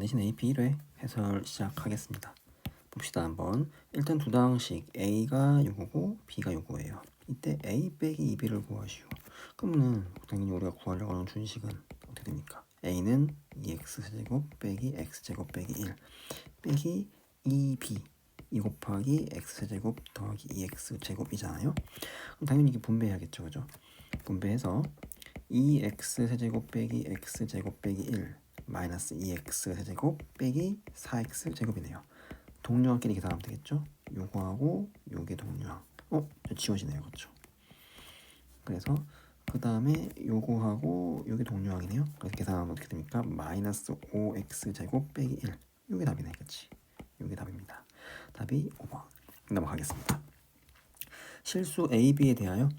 대신 AP 1회 해설 시작하겠습니다. 봅시다 한번. 일단 두 당식 A가 요거고 B가 요거예요. 이때 A 빼기 2B를 구하시오. 그러면은 당연히 우리가 구하려고 하는 준식은 어떻게 됩니까? A는 2x제곱 빼기 x제곱 빼기 1 빼기 2B 2 곱하기 x제곱 더하기 2x제곱이잖아요. 그럼 당연히 이게 분배해야겠죠, 그죠? 분배해서 2x세제곱 빼기 x제곱 빼기 1 마이너스 2x세제곱 빼기 4x제곱이네요. 동류항끼리 계산하면 되겠죠? 요거하고 요게 동류항. 지워지네요, 그렇죠? 그래서 그 다음에 요거하고 요게 동류항이네요. 그래서 계산하면 어떻게 됩니까? 마이너스 5x제곱 빼기 1. 요게 답이네, 그치? 요게 답입니다. 답이 5번. 넘어가겠습니다. 실수 A, B에 대하여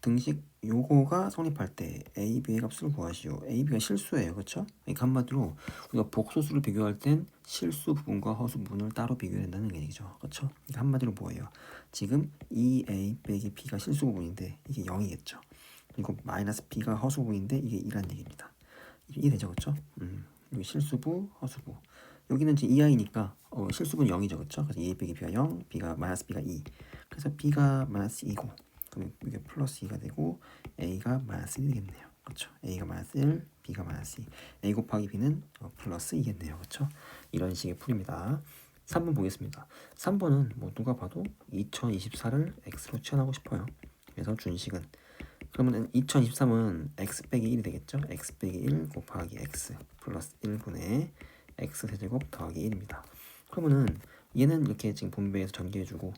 등식 요거가 성립할 때 A, B의 값을 구하시오. A, B가 실수예요, 그렇죠? 그러니까 한마디로 우리가 복소수를 비교할 땐 실수 부분과 허수 부분을 따로 비교해야 된다는 얘기죠, 그렇죠? 그러니까 한마디로 뭐예요? 지금 2A 빼기 B가 실수 부분인데 이게 0이겠죠. 그리고 마이너스 B가 허수 부분인데 이게 2란 얘기입니다. 이해되죠, 그렇죠? 여기 실수부, 허수부. 여기는 이제 2i니까 실수분은 0이죠, 그렇죠? 그래서 2a 빼기 b가 0, b가 마이너스 b가 2. 그래서 b가 마이너스 2고, 그럼 이게 플러스 2가 되고 a가 마이너스 1이 되겠네요, 그렇죠? a가 마이너스 1, b가 마이너스 2. a 곱하기 b는 플러스 2겠네요, 그렇죠? 이런 식의 풀입니다. 3번 보겠습니다. 3번은 뭐 누가 봐도 2024를 x로 치환하고 싶어요. 그래서 준식은 그러면 2023은 x 빼기 1이 되겠죠? x 빼기 1 곱하기 x 플러스 1분의 x 세제곱 더하기 1입니다. 그러면은 얘는 이렇게 지금 분배해서 전개해주고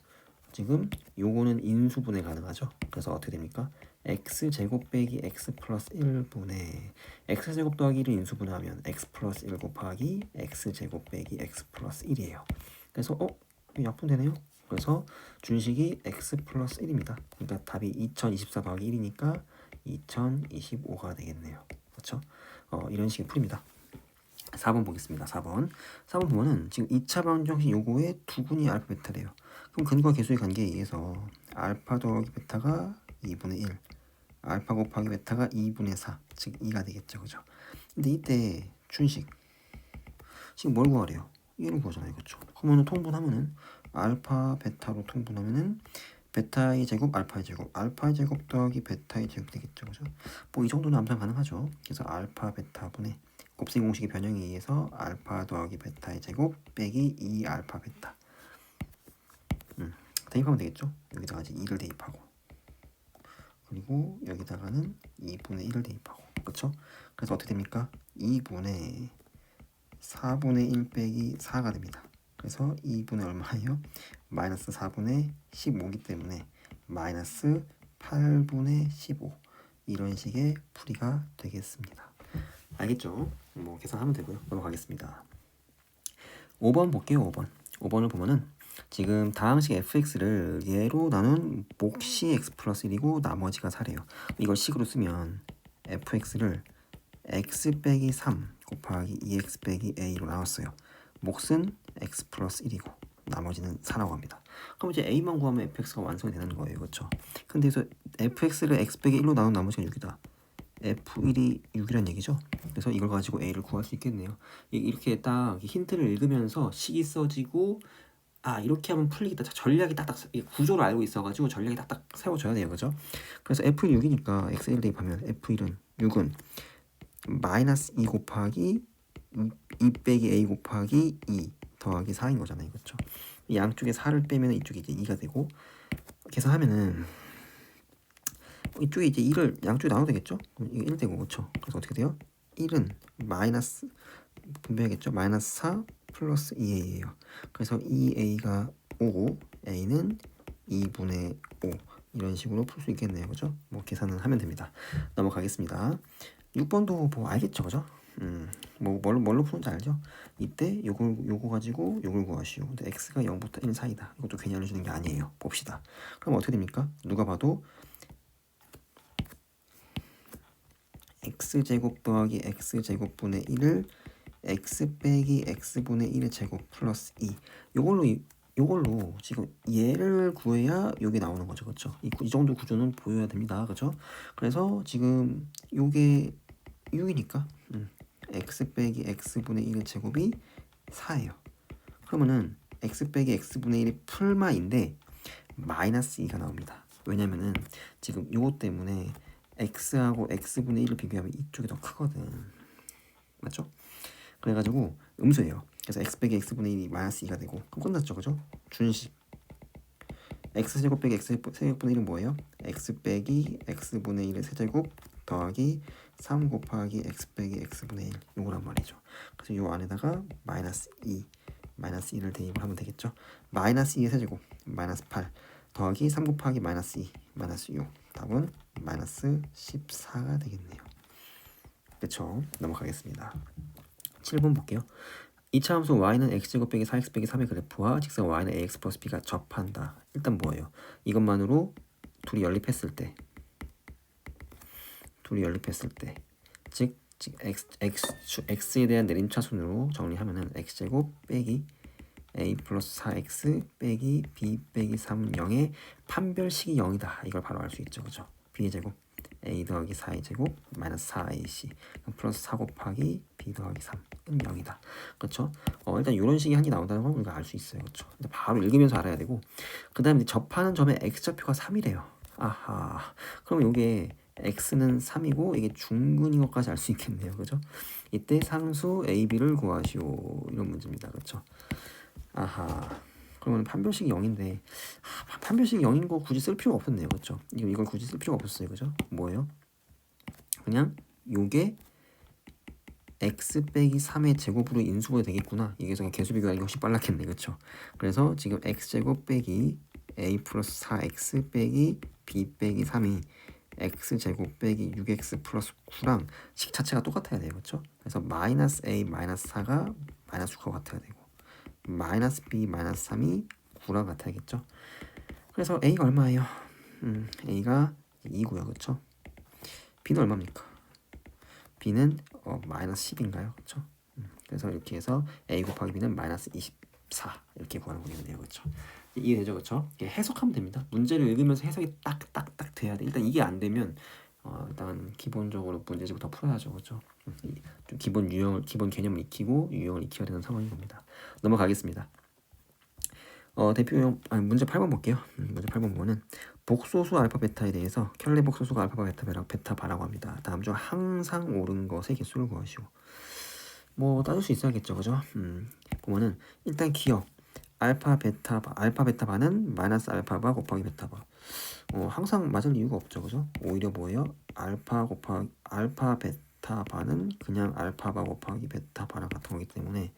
지금 요거는 인수분해 가능하죠? 그래서 어떻게 됩니까? x제곱 빼기 x 플러스 1분의 x제곱 더하기 1을 인수분해하면 x 플러스 1 곱하기 x제곱 빼기 x 플러스 1이에요. 그래서 약분되네요. 그래서 준식이 x 플러스 1입니다. 그러니까 답이 2024 더하기 1이니까 2025가 되겠네요. 그렇죠? 이런 식의 풀입니다. 4번 보겠습니다. 4번 보면은 지금 2차 방정식 요거에 두근이 알파 베타래요. 그럼 근과 계수의 관계에 의해서 알파 더하기 베타가 2분의 1 알파 곱하기 베타가 2분의 4 즉 2가 되겠죠, 그죠? 근데 이때 준식 지금 뭘 구하래요? 얘를 구하잖아요, 그렇죠? 그러면은 통분하면은 알파 베타로 통분하면은 베타의 제곱 알파의 제곱 더하기 베타의 제곱 되겠죠, 그죠? 뭐 이 정도는 암산 가능하죠. 그래서 알파 베타분의 곱셈 공식의 변형에 의해서 알파 더하기 베타의 제곱 빼기 2 알파 베타. 대입하면 되겠죠. 여기다가 이제 2를 대입하고 그리고 여기다가는 2분의 1을 대입하고, 그렇죠? 그래서 어떻게 됩니까? 2분의 4분의 1 빼기 4가 됩니다. 그래서 2분의 얼마예요? 마이너스 4분의 15이기 때문에 마이너스 8분의 15 이런 식의 풀이가 되겠습니다. 알겠죠? 뭐 계산하면 되고요. 넘어가겠습니다. 5번 볼게요. 5번을 보면은 지금 다항식 fx를 얘로 나눈 몫이 x 플러스 1이고 나머지가 4래요. 이걸 식으로 쓰면 fx를 x 빼기 3 곱하기 2x 빼기 a로 나왔어요. 몫은 x 플러스 1이고 나머지는 4라고 합니다. 그럼 이제 a만 구하면 fx가 완성이 되는 거예요, 그렇죠? 근데 여기서 fx를 x 빼기 1로 나눈 나머지가 6이다. f1이 6이란 얘기죠. 그래서 이걸 가지고 a를 구할 수 있겠네요. 이렇게 딱 힌트를 읽으면서 식이 써지고 이렇게 하면 풀리겠다. 전략이 딱딱 구조를 알고 있어가지고 전략이 딱딱 세워져야 돼요, 그죠? 그래서 f1 6이니까 x1 대입하면 f1은 6은 마이너스 2 곱하기 2 빼기 a 곱하기 2 더하기 4인 거잖아요, 그렇죠? 양쪽에 4를 빼면 이쪽에 이제 2가 되고 계산하면은 이쪽에 이제 2를 양쪽에 나눠도 되겠죠? 이게 1 되고, 그렇죠? 그래서 어떻게 돼요? 1은 마이너스 분배하겠죠? 마이너스 4 플러스 2a예요. 그래서 2a가 5고 a는 2분의 5 이런 식으로 풀 수 있겠네요, 그죠? 뭐 계산을 하면 됩니다. 넘어가겠습니다. 6번도 뭐 알겠죠, 그죠? 뭐 뭘로 푸는지 알죠? 이때 요거 가지고 요걸 구하시오. 근데 x가 0부터 1 사이다. 이것도 괜히 알려주는 게 아니에요. 봅시다. 그럼 어떻게 됩니까? 누가 봐도 x제곱 더하기 x제곱분의 1을 x 빼기 x분의 1의 제곱 플러스 2 요걸로 지금 얘를 구해야 요게 나오는 거죠, 그렇죠? 이 정도 구조는 보여야 됩니다, 그렇죠? 그래서 지금 요게 6이니까 x 빼기 x분의 1의 제곱이 4예요. 그러면은 x 빼기 x분의 1이 풀마인데 마이너스 2가 나옵니다. 왜냐면은 지금 요거 때문에 x하고 x분의 1을 비교하면 이쪽이 더 크거든. 맞죠? 그래가지고 음수예요. 그래서 x 빼기 x분의 1이 마이너스 2가 되고 그럼 끝났죠. 그죠? 준식 x제곱 빼기 x세제곱분의 1은 뭐예요? x 빼기 x분의 1의 세제곱 더하기 3 곱하기 x 빼기 x분의 1 요거란 말이죠. 그래서 요 안에다가 마이너스 2를 대입을 하면 되겠죠. 마이너스 2의 세제곱 마이너스 8 더하기 3 곱하기 마이너스 2 마이너스 6 답은 마이너스 14가 되겠네요. 그쵸? 넘어가겠습니다. 7번 볼게요. 이차 함수 y는 x제곱 빼기 4x 빼기 3의 그래프와 직선 y는 ax 플러스 b가 접한다. 일단 뭐예요? 이것만으로 둘이 연립했을 때 즉 x에 대한 내림차순으로 정리하면은 x제곱 빼기 a 플러스 4x 빼기 b 빼기 3은 0의 판별식이 0이다. 이걸 바로 알 수 있죠. 그죠? b의 제곱 a 더하기 4의 제곱 마이너스 4ac 플러스 4 곱하기 b 더하기 3은 0이다. 그렇죠? 일단 이런 식이 한 개 나온다는 건 우리가 알 수 있어요. 그렇죠? 근데 바로 읽으면서 알아야 되고 그 다음에 접하는 점의 x좌표가 3이래요. 아하. 그럼 이게 x는 3이고 이게 중근인 것까지 알 수 있겠네요. 그죠? 이때 상수 AB를 구하시오. 이런 문제입니다. 그렇죠? 아하. 그러면 판별식이 0인데 판별식이 0인 거 굳이 쓸 필요가 없었네요. 그렇죠? 이걸 굳이 쓸 필요가 없었어요. 그죠? 뭐예요? 그냥 요게 x 빼기 3의 제곱으로 인수가 되겠구나. 이게 그냥 개수 비교하기 훨씬 빨랐겠네. 그렇죠? 그래서 지금 x제곱 빼기 a 플러스 4x 빼기 b 빼기 3이 x제곱 빼기 6x 플러스 9랑 식 자체가 똑같아야 돼요. 그렇죠? 그래서 마이너스 a 마이너스 4가 마이너스 9가 같아야 되고 마이너스 b 마이너스 3이 9랑 같아야겠죠. 그래서 a가 얼마예요? a가 2고요. 그렇죠? b는 얼마입니까? b는 마이너스 10인가요? 그렇죠? 그래서 이렇게 해서 a 곱하기 b는 마이너스 24 이렇게 구하는 거겠네요. 그렇죠? 이해되죠? 그렇죠? 해석하면 됩니다. 문제를 읽으면서 해석이 딱딱딱 돼야 돼. 일단 이게 안 되면 일단 기본적으로 문제집부터 풀어야죠. 그렇죠? 좀 기본 개념을 익히고 유형을 익혀야 되는 상황인 겁니다. 넘어가겠습니다. 대표용 문제 8번 볼게요. 문제 8번 보면은 복소수 알파 베타에 대해서 켤레 복소수가 알파 베타 바라고 합니다. 다음 중 항상 옳은 것의 개수를 구하시오. 뭐 따질 수 있어야겠죠. 그죠? 보면은 일단 기억 알파 베타 바는 마이너스 알파 바 곱하기 베타 바. 항상 맞을 이유가 없죠. 그죠? 오히려 뭐예요? 알파 베타 바는 그냥 알파 바 곱하기 베타 바랑 같은 거기 때문에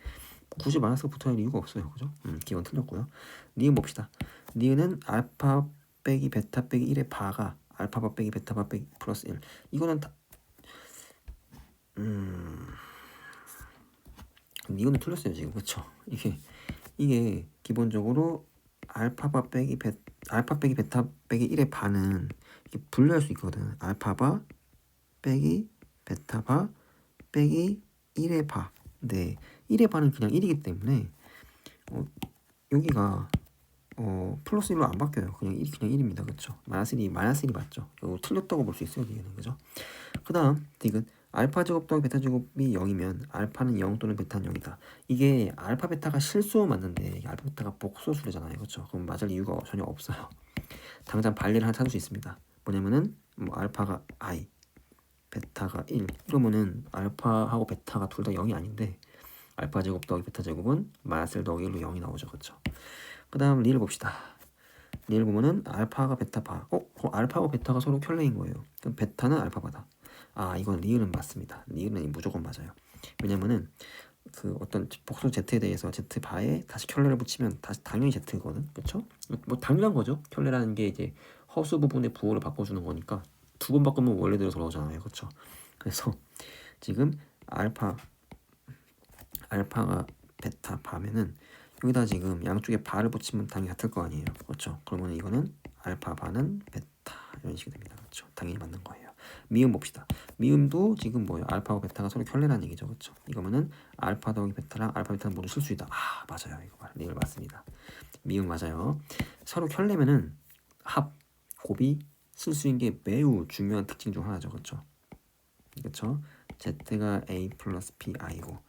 굳이 마이너스가 붙어야 할 이유가 없어요. 그죠? 기본 틀렸고요. 니은 봅시다. 니은은 알파 빼기 베타 빼기 1의 바가 알파 바 빼기 베타 바 빼기 플러스 1. 이거는 다 니은은 틀렸어요. 지금. 그쵸? 이게 기본적으로 알파 빼기 베타 빼기 1의 바는 이렇게 분류할 수 있거든. 알파 바 빼기 베타 바 빼기 1의 바. 네. 1의 바는 그냥 1이기 때문에 여기가 플러스 1로 안 바뀌어요. 그냥 1입니다. 그쵸? 마이너스 1이 맞죠? 이거 틀렸다고 볼 수 있어요. 이거는. 그죠? 그 다음 디귿 알파 제곱 더하기 베타 제곱이 0이면 알파는 0 또는 베타는 0이다. 이게 알파 베타가 실수 맞는데 이게 알파 베타가 복소수래잖아요. 그렇죠? 그럼 맞을 이유가 전혀 없어요. 당장 발리를 하나 찾을 수 있습니다. 뭐냐면은 뭐 알파가 i, 베타가 1 이러면은 알파하고 베타가 둘 다 0이 아닌데 알파 제곱 더하기 베타 제곱은 마이너스 1 더하기 1로 0이 나오죠. 그렇죠? 그 다음 리를 봅시다. 리를 보면은 알파가 베타 바. 알파하고 베타가 서로 켤레인 거예요. 그럼 베타는 알파바다. 이건 리을은 맞습니다. 리을은 무조건 맞아요. 왜냐면은 그 어떤 복수 Z에 대해서 Z 바에 다시 켤레를 붙이면 다시 당연히 Z거든. 그렇죠? 뭐 당연한 거죠. 켤레라는 게 이제 허수 부분의 부호를 바꿔주는 거니까 두 번 바꾸면 원래대로 돌아오잖아요. 그렇죠? 그래서 지금 알파가 베타 바면은 여기다 지금 양쪽에 바를 붙이면 당연히 같을 거 아니에요. 그렇죠? 그러면 이거는 알파 바는 베타 이런 식이 됩니다. 그렇죠? 당연히 맞는 거예요. 미음 봅시다. 미음도 지금 뭐예요? 알파하고 베타가 서로 켤레라는 얘기죠. 그렇죠? 이거면은 알파 더하기 베타랑 알파 베타는 모두 실수이다. 맞아요. 이거 리을 맞습니다. 미음 맞아요. 서로 켤레면은 합, 곱이 실수인 게 매우 중요한 특징 중 하나죠. 그렇죠? 그렇죠? z가 a 플러스 bi고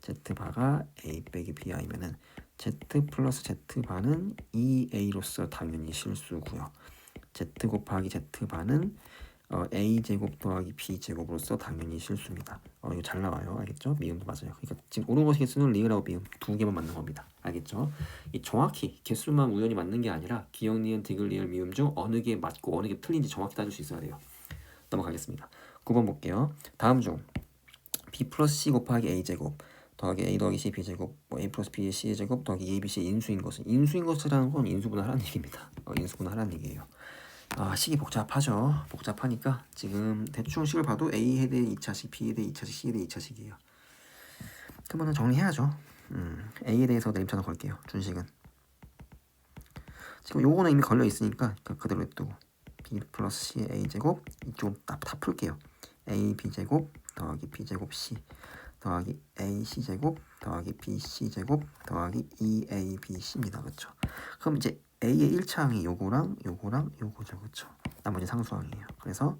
z바가 a 빼기 bi면은 z 플러스 z바는 2a로서 당연히 실수고요. z 곱하기 z바는 a제곱 더하기 b제곱으로서 당연히 실수입니다. 이거 잘 나와요. 알겠죠? 미음도 맞아요. 그러니까 지금 오르고시 개수는 리을하고 미음 두 개만 맞는 겁니다. 알겠죠? 이 정확히 개수만 우연히 맞는 게 아니라 기역, 니은, 디귿, 리을, 미음 중 어느 게 맞고 어느 게 틀린지 정확히 따질 수 있어야 돼요. 넘어가겠습니다. 9번 볼게요. 다음 중 b 플러스 c 곱하기 a제곱 더하기 a 더하기 c b제곱 a 플러스 b c제곱 더하기 a, b, c 인수인 것이라는 건 인수분해하라는 얘기입니다. 인수분해하라는 얘기예요. 식이 복잡하죠. 복잡하니까 지금 대충 식을 봐도 A에 대해 2차식, B에 대해 2차식, C에 대해 2차식이에요. 그러면 정리해야죠. A에 대해서 내림차는 걸게요. 준식은. 지금 요거는 이미 걸려 있으니까 그대로 냅두고 B 플러스 C의 A제곱 이쪽 다 풀게요. A B제곱 더하기 B제곱 C 더하기 A C제곱 더하기 B C제곱 더하기 2A B C입니다. 그렇죠? 그럼 이제 A의 1차항이 요거랑 요거죠. 그렇죠? 나머지 상수항이에요. 그래서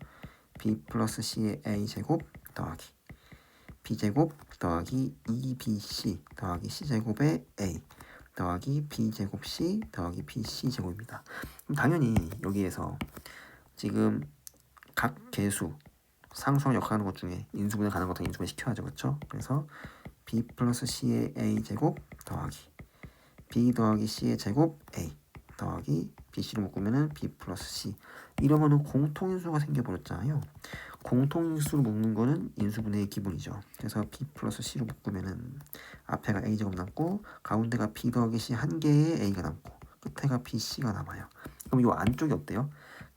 B 플러스 C의 A제곱 더하기 B제곱 더하기 2BC 더하기 C제곱의 A 더하기 B제곱 C 더하기 BC제곱입니다. 그럼 당연히 여기에서 지금 각 개수 상수항 역할하는 것 중에 인수분해 가는 것도 인수분해 시켜야죠. 그렇죠? 그래서 B 플러스 C의 A제곱 더하기 B 더하기 C의 제곱 A 더하기 BC로 묶으면은 B 플러스 C 이러면은 공통인수가 생겨버렸잖아요. 공통인수로 묶는 거는 인수분해의 기본이죠. 그래서 B 플러스 C로 묶으면은 앞에가 A제곱 남고 가운데가 B 더하기 C 한 개의 A가 남고 끝에가 BC가 남아요. 그럼 이 안쪽이 어때요?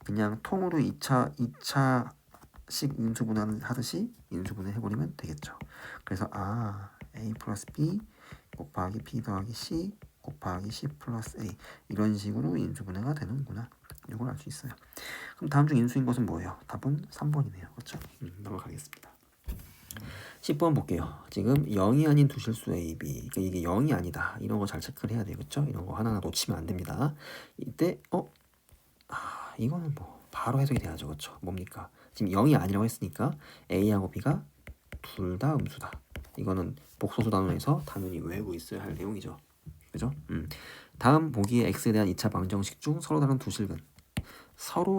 그냥 통으로 2차식 인수분해 하듯이 인수분해 해버리면 되겠죠. 그래서 A 플러스 B 곱하기 B 더하기 C 곱하기 C 플러스 A 이런 식으로 인수분해가 되는구나. 이걸 알 수 있어요. 그럼 다음 중 인수인 것은 뭐예요? 답은 3번이네요. 그렇죠? 넘어가겠습니다. 10번 볼게요. 지금 0이 아닌 두 실수 A, B. 그러니까 이게 0이 아니다. 이런 거 잘 체크를 해야 돼요. 그렇죠? 이런 거 하나하나 놓치면 안 됩니다. 이때 이거는 뭐 바로 해석이 돼야죠. 그렇죠? 뭡니까? 지금 0이 아니라고 했으니까 A하고 B가 둘 다 음수다. 이거는 복소수 단원에서 당연히 외우고 있어야 할 내용이죠. 그죠? 다음 보기의 x에 대한 2차 방정식 중 서로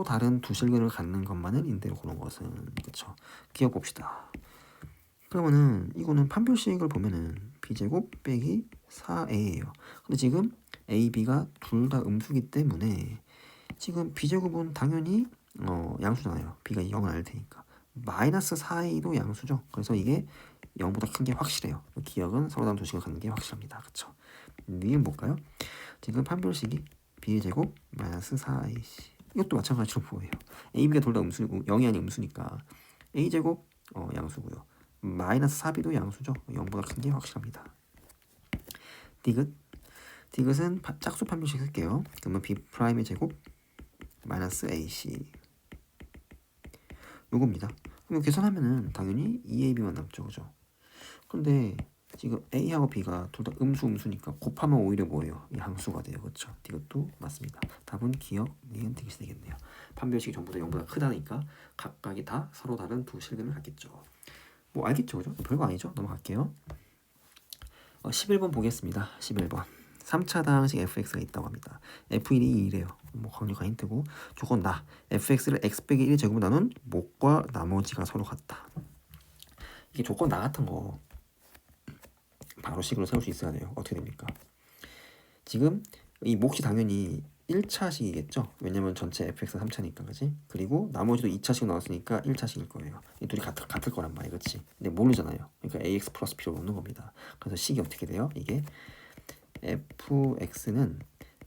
다른 두 실근을 갖는 것만을 인대로 고른 것은 그쵸? 기억 봅시다. 그러면은 이거는 판별식을 보면은 b제곱 빼기 4a예요. 근데 지금 a, b가 둘 다 음수기 때문에 지금 b제곱은 당연히 양수잖아요. b가 0을 알 테니까 마이너스 4a도 양수죠. 그래서 이게 0보다 큰 게 확실해요. 기억은 서로 다른 두 실근을 갖는 게 확실합니다. 그쵸? 니은 볼까요? 지금 판별식이 b의 제곱 마이너스 4ac 이것도 마찬가지로 보여요. a, b가 둘 다 음수고 0이 아닌 음수니까 a제곱 양수고요. 마이너스 4b도 양수죠. 0보다 큰 게 확실합니다. 디귿은 짝수 판별식 쓸게요. 그러면 b'의 제곱 마이너스 ac 요겁니다. 그럼 계산하면은 당연히 2ab만 남죠. 그죠? 근데 지금 A하고 B가 둘 다 음수니까 곱하면 오히려 뭐예요? 양수가 돼요. 그렇죠? 이것도 맞습니다. 답은 기억, 니은, 디귿이 되겠네요. 판별식이 전부 다 0보다 크다니까 각각이 다 서로 다른 두 실근을 갖겠죠. 뭐 알겠죠? 그죠? 별거 아니죠? 넘어갈게요. 11번 보겠습니다. 11번 3차당식 fx가 있다고 합니다. f1이 2래요. 뭐 강력한 힌트고 조건 나 fx를 x 빼기 1의 제곱으로 나눈 목과 나머지가 서로 같다. 이게 조건 나 같은 거 바로 식으로 세울 수 있어야 돼요. 어떻게 됩니까? 지금 이 몫이 당연히 1차식이겠죠. 왜냐면 전체 fx 3차니까 그지? 그리고 나머지도 2차식 나왔으니까 1차식일 거예요. 이 둘이 같을 거란 말이야. 그치? 근데 모르잖아요. 그러니까 ax 플러스 b로 놓는 겁니다. 그래서 식이 어떻게 돼요? 이게 fx는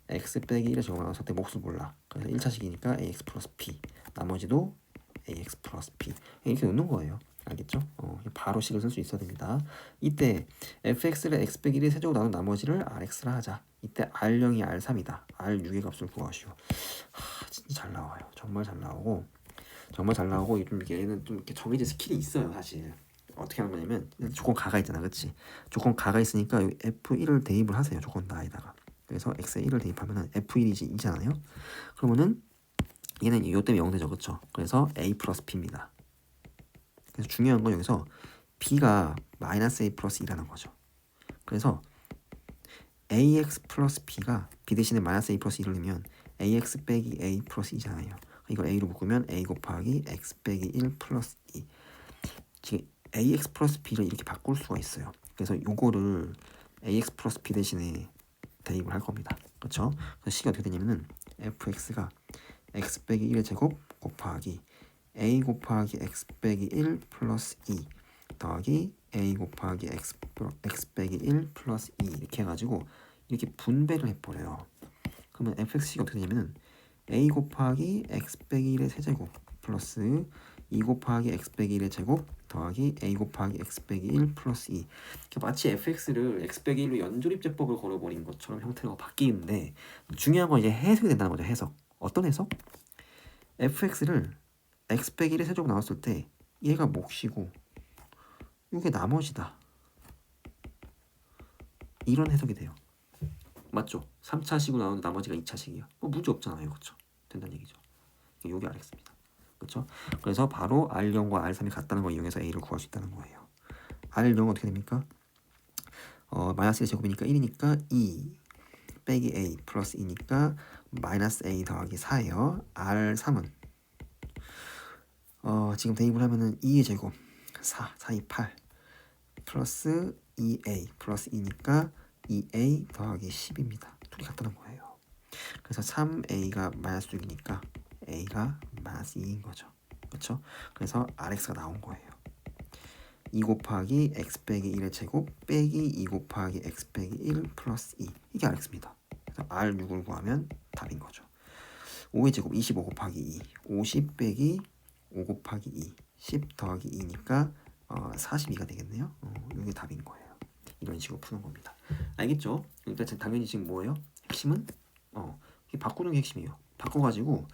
x 빼기 1의 제곱으로 나눴을 때 몫을 몰라. 그래서 1차식이니까 ax 플러스 b 나머지도 ax 플러스 b 이렇게 놓는 거예요. 알겠죠? 바로 식을 쓸 수 있어야 됩니다. 이때 fx를 x 빼기 1의 세제곱 나눈 나머지를 rx라 하자. 이때 r0이 r3이다. r6의 값을 구하시오. 진짜 잘 나와요. 정말 잘 나오고 얘는 좀 이렇게 정해진 스킬이 있어요. 사실 어떻게 하는 거냐면 조건 가가 있잖아. 그치? 조건 가가 있으니까 f1을 대입을 하세요. 조건 나에다가. 그래서 x에 1을 대입하면은 f1이 2잖아요. 그러면은 얘는 요 때문에 0 되죠. 그쵸? 그래서 a 플러스 b입니다. 그래서 중요한 건 여기서 b가 마이너스 a 플러스 2라는 거죠. 그래서 ax 플러스 b가 b 대신에 마이너스 a 플러스 2를 넣으면 ax 빼기 a 플러스 2잖아요. 이걸 a로 묶으면 a 곱하기 x 빼기 1 플러스 2. 지금 ax 플러스 b를 이렇게 바꿀 수가 있어요. 그래서 요거를 ax 플러스 b 대신에 대입을 할 겁니다. 그렇죠? 그래서 식이 어떻게 되냐면은 fx가 x 빼기 1의 제곱 곱하기 a 곱하기 x 빼기 1 플러스 2 더하기 a 곱하기 x 빼기 1 플러스 2 이렇게 해가지고 이렇게 분배를 해버려요. 그러면 fx가 어떻게 되냐면은 a 곱하기 x 빼기 1의 세제곱 플러스 2 곱하기 x 빼기 1의 제곱 더하기 a 곱하기 x 빼기 1 플러스 2. 마치 fx를 x 빼기 1로 연조립제법을 걸어버린 것처럼 형태가 바뀌는데 중요한 건 이제 해석이 된다는 거죠. 해석. 어떤 해석? fx를 x 빼기 1의 세제곱 나왔을 때 얘가 몫이고 이게 나머지다. 이런 해석이 돼요. 맞죠? 3차식으로 나오는데 나머지가 2차식이야. 뭐 문제 없잖아요. 그렇죠? 된다는 얘기죠. 요게 알겠습니다. 그렇죠? 그래서 바로 R0과 R3이 같다는 걸 이용해서 A를 구할 수 있다는 거예요. R0은 어떻게 됩니까? 마이너스 1 제곱이니까 1이니까 2 빼기 A 플러스 2니까 마이너스 A 더하기 4예요. R3은 지금 대입을 하면은 2의 제곱 4, 4, 2, 8 플러스 2A 플러스 2니까 2A 더하기 10입니다. 둘이 같다는 거예요. 그래서 3A가 마이너스 6이니까 A가 마이너스 2인 거죠. 그렇죠? 그래서 RX가 나온 거예요. 2 곱하기 X 빼기 1의 제곱 빼기 2 곱하기 X 빼기 1 플러스 2 이게 RX입니다. 그래서 R6을 구하면 답인 거죠. 5의 제곱 25 곱하기 2 50 빼기 5 곱하기 2 10 더하기 2니까 42가 되겠네요. 이게 답인 거예요. 이런 식으로 푸는 겁니다. 알겠죠? 일단 당연히 지금 뭐예요? 핵심은 바꾸는 게 핵심이에요. 바꿔가지고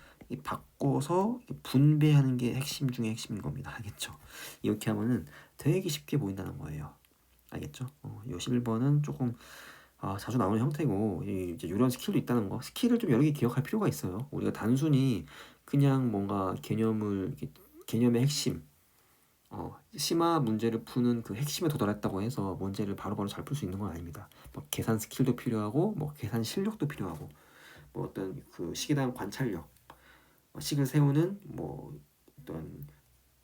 바꿔서 분배하는 게 핵심 중에 핵심인 겁니다. 알겠죠? 이렇게 하면은 되게 쉽게 보인다는 거예요. 알겠죠? 요 11번은 조금 자주 나오는 형태고 이제 이런 스킬도 있다는 거. 스킬을 좀 여러 개 기억할 필요가 있어요. 우리가 단순히 그냥 뭔가 개념의 핵심 심화 문제를 푸는 그 핵심에 도달했다고 해서 문제를 바로바로 잘 풀 수 있는 건 아닙니다. 뭐 계산 스킬도 필요하고 뭐 계산 실력도 필요하고 뭐 어떤 그 식에 대한 관찰력, 식을 세우는 뭐 어떤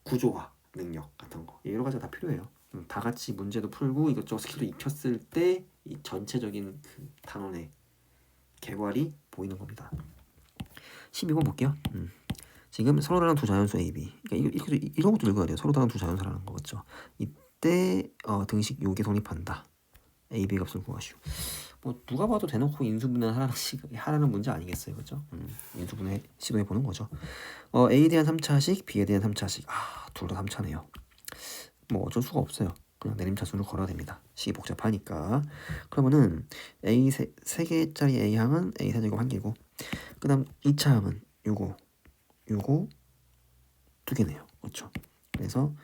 구조화 능력 같은 거 여러 가지가 다 필요해요. 다 같이 문제도 풀고 이것저것 스킬도 익혔을 때 이 전체적인 그 단원의 개괄이 보이는 겁니다. 12번 볼게요. 지금 서로 다른 두 자연수 A, B. 그러니까 이런 것도 읽어야 돼요. 서로 다른 두 자연수라는 거 같죠. 이때 등식 요게 성립한다. A, B 값을 구하시오. 뭐 누가 봐도 대놓고 인수분해 하라는 문제 아니겠어요, 그렇죠? 인수분해 시도해 보는 거죠. A에 대한 3차식, B에 대한 3차식. 둘 다 3차네요. 뭐 어쩔 수가 없어요. 그냥 내림차순을 걸어야 됩니다. 식이 복잡하니까. 그러면은 A 세 개짜리 A 항은 A 세제곱 1개고, 그다음 2차 항은 요거 두 개네요. 그렇죠? 그래서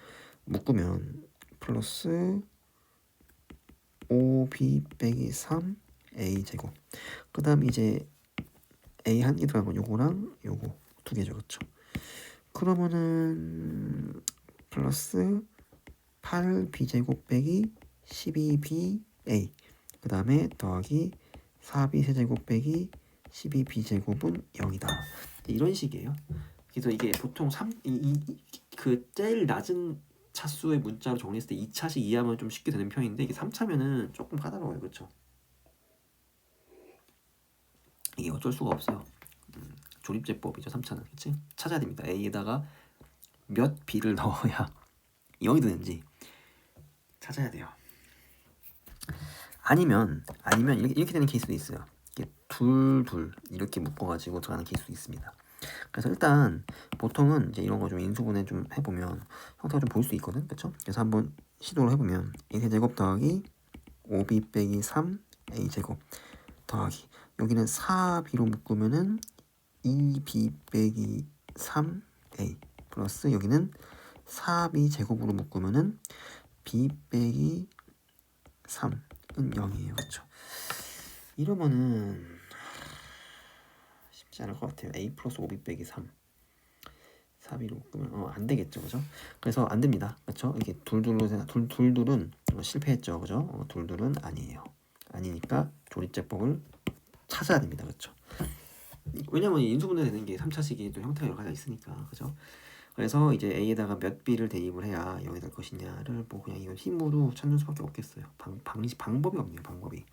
묶으면 플러스 5b 빼기 3 a 제곱. 그다음 이제 a 한 개 들어간 건 요거랑 요거 두 개죠, 그렇죠? 그러면은 플러스 8b 제곱 빼기 12ba. 그다음에 더하기 4b 세제곱 빼기 12b 제곱은 0이다. 이런 식이에요. 그래서 이게 보통 그 제일 낮은 차수의 문자로 정리했을 때 2차식 이해하면 좀 쉽게 되는 편인데 이게 3차면은 조금 까다로워요. 그렇죠? 이게 어쩔 수가 없어요. 조립제법이죠. 3차는. 그치? 찾아야 됩니다. A에다가 몇 B를 넣어야 0이 되는지 찾아야 돼요. 아니면 이렇게 되는 케이스도 있어요. 이렇게 둘 이렇게 묶어가지고 들어가는 케이스도 있습니다. 그래서 일단 보통은 이제 이런 거 좀 인수분해 좀 해보면 형태가 좀 보일 수 있거든, 그렇죠? 그래서 한번 시도를 해보면 a 세제곱 더하기 5b 빼기 3 a 제곱 더하기 여기는 4b로 묶으면은 2b 빼기 3a 플러스 여기는 4b 제곱으로 묶으면은 b 빼기 3은 0이에요, 그렇죠? 이러면은 쉽지 않을 것 같아요. a 플러스 5b 빼기 3 4b로 묶으면 안 되겠죠, 그죠? 그래서 안 됩니다, 그렇죠? 이게 둘둘은 실패했죠, 그죠? 둘둘은 아니에요. 아니니까 조립제법을 찾아야 됩니다, 그렇죠? 왜냐면 인수분해 되는 게 3차식이 또 형태가 여러 가지가 있으니까, 그죠? 그래서 이제 a에다가 몇 b를 대입을 해야 0이 될 것이냐를 뭐 그냥 이건 힘으로 찾는 수밖에 없겠어요. 방법이 없네요, 방법이.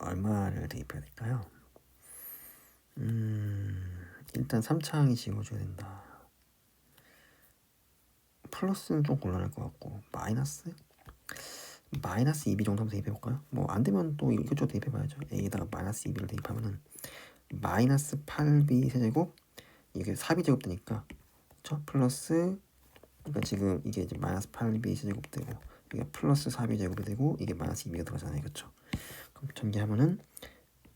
얼마를 대입해야 될까요? 일단 3차항이 지워줘야 된다. 플러스는 좀 곤란할 것 같고, 마이너스 2b 정도 한번 대입해볼까요? 뭐 안되면 또 이것저것 대입해봐야죠. a에다가 마이너스 2b를 대입하면은 마이너스 8b 세제곱, 이게 4b 제곱 되니까, 그쵸? 플러스, 그러니까 지금 이게 이제 마이너스 8b 세제곱 되고, 이게 플러스 4b 제곱이 되고, 이게 마이너스 2b가 들어가잖아요, 그쵸? 그럼 전개하면은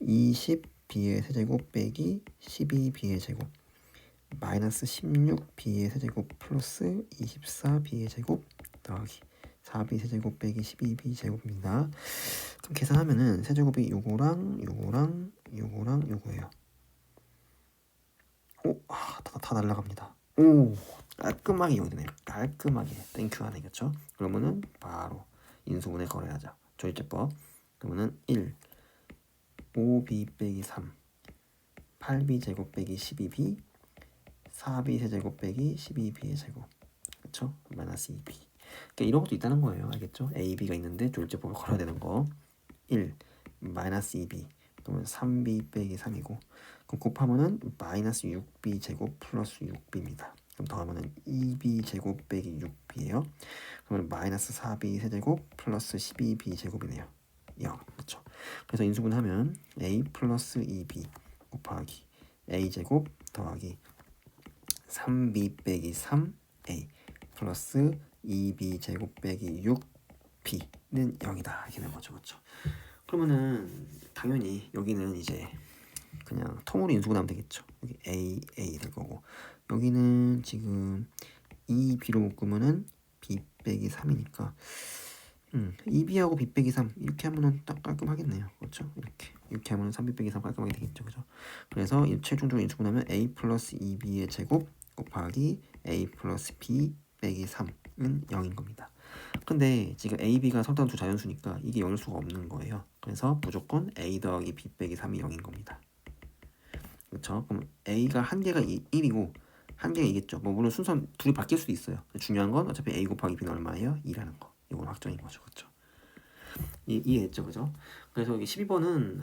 20b의 세제곱 빼기 12b의 제곱 마이너스 16b의 세제곱 플러스 24b의 제곱 더하기 4b 세제곱 빼기 12b 제곱입니다. 그럼 계산하면은 세제곱이 요거랑 요거랑 요거랑 요거예요. 다 날라갑니다. 오, 깔끔하게 여기네요. 깔끔하게 땡큐 하네, 그쵸? 그러면은 바로 인수분해 걸어야죠. 조립제법. 그러면은 1 5b 빼기 3 8b 제곱 빼기 12b 4b 세제곱 빼기 12b의 제곱, 그쵸? 마이너스 2b. 그러니까 이런 것도 있다는 거예요, 알겠죠? a, b가 있는데 조립제법을 걸어야 되는 거. 1 마이너스 2b 그러면 3b 빼기 3이고, 그럼 곱하면은 마이너스 6b 제곱 플러스 6b입니다. 그럼 더하면은 2b 제곱 빼기 6b예요. 그러면 마이너스 4b 세제곱 플러스 12b 제곱이네요. 0, 그렇죠? 그래서 인수분하면 a 플러스 2b 곱하기 a 제곱 더하기 3b 빼기 3a 플러스 2b 제곱 빼기 6b는 0이다 이렇게 되는 거죠, 그렇죠? 그러면은 당연히 여기는 이제 그냥 통으로 인수분하면 되겠죠. 여기 a 될 거고, 여기는 지금 2b로 묶으면은 b 빼기 3이니까 2b하고 b 빼기 3 이렇게 하면은 딱 깔끔하겠네요, 그렇죠? 이렇게 하면은 3b 빼기 3 깔끔하게 되겠죠, 그죠? 그래서 최종적으로 인수분하면 a 플러스 2b의 제곱 곱하기 a 플러스 b 빼기 3은 0인 겁니다. 근데 지금 a, b가 서로 다른 두 자연수니까 이게 0일 수가 없는 거예요. 그래서 무조건 a 더하기 b 빼기 3이 0인 겁니다. 그렇죠? 그럼 a가 한 개가 1이고 한 개가 2겠죠. 뭐 물론 순서는 둘이 바뀔 수도 있어요. 중요한 건 어차피 a 곱하기 b는 얼마예요? 2라는 거. 이건 확정인 거죠, 그렇죠? 이해했죠, 그죠? 그래서 여기 12번은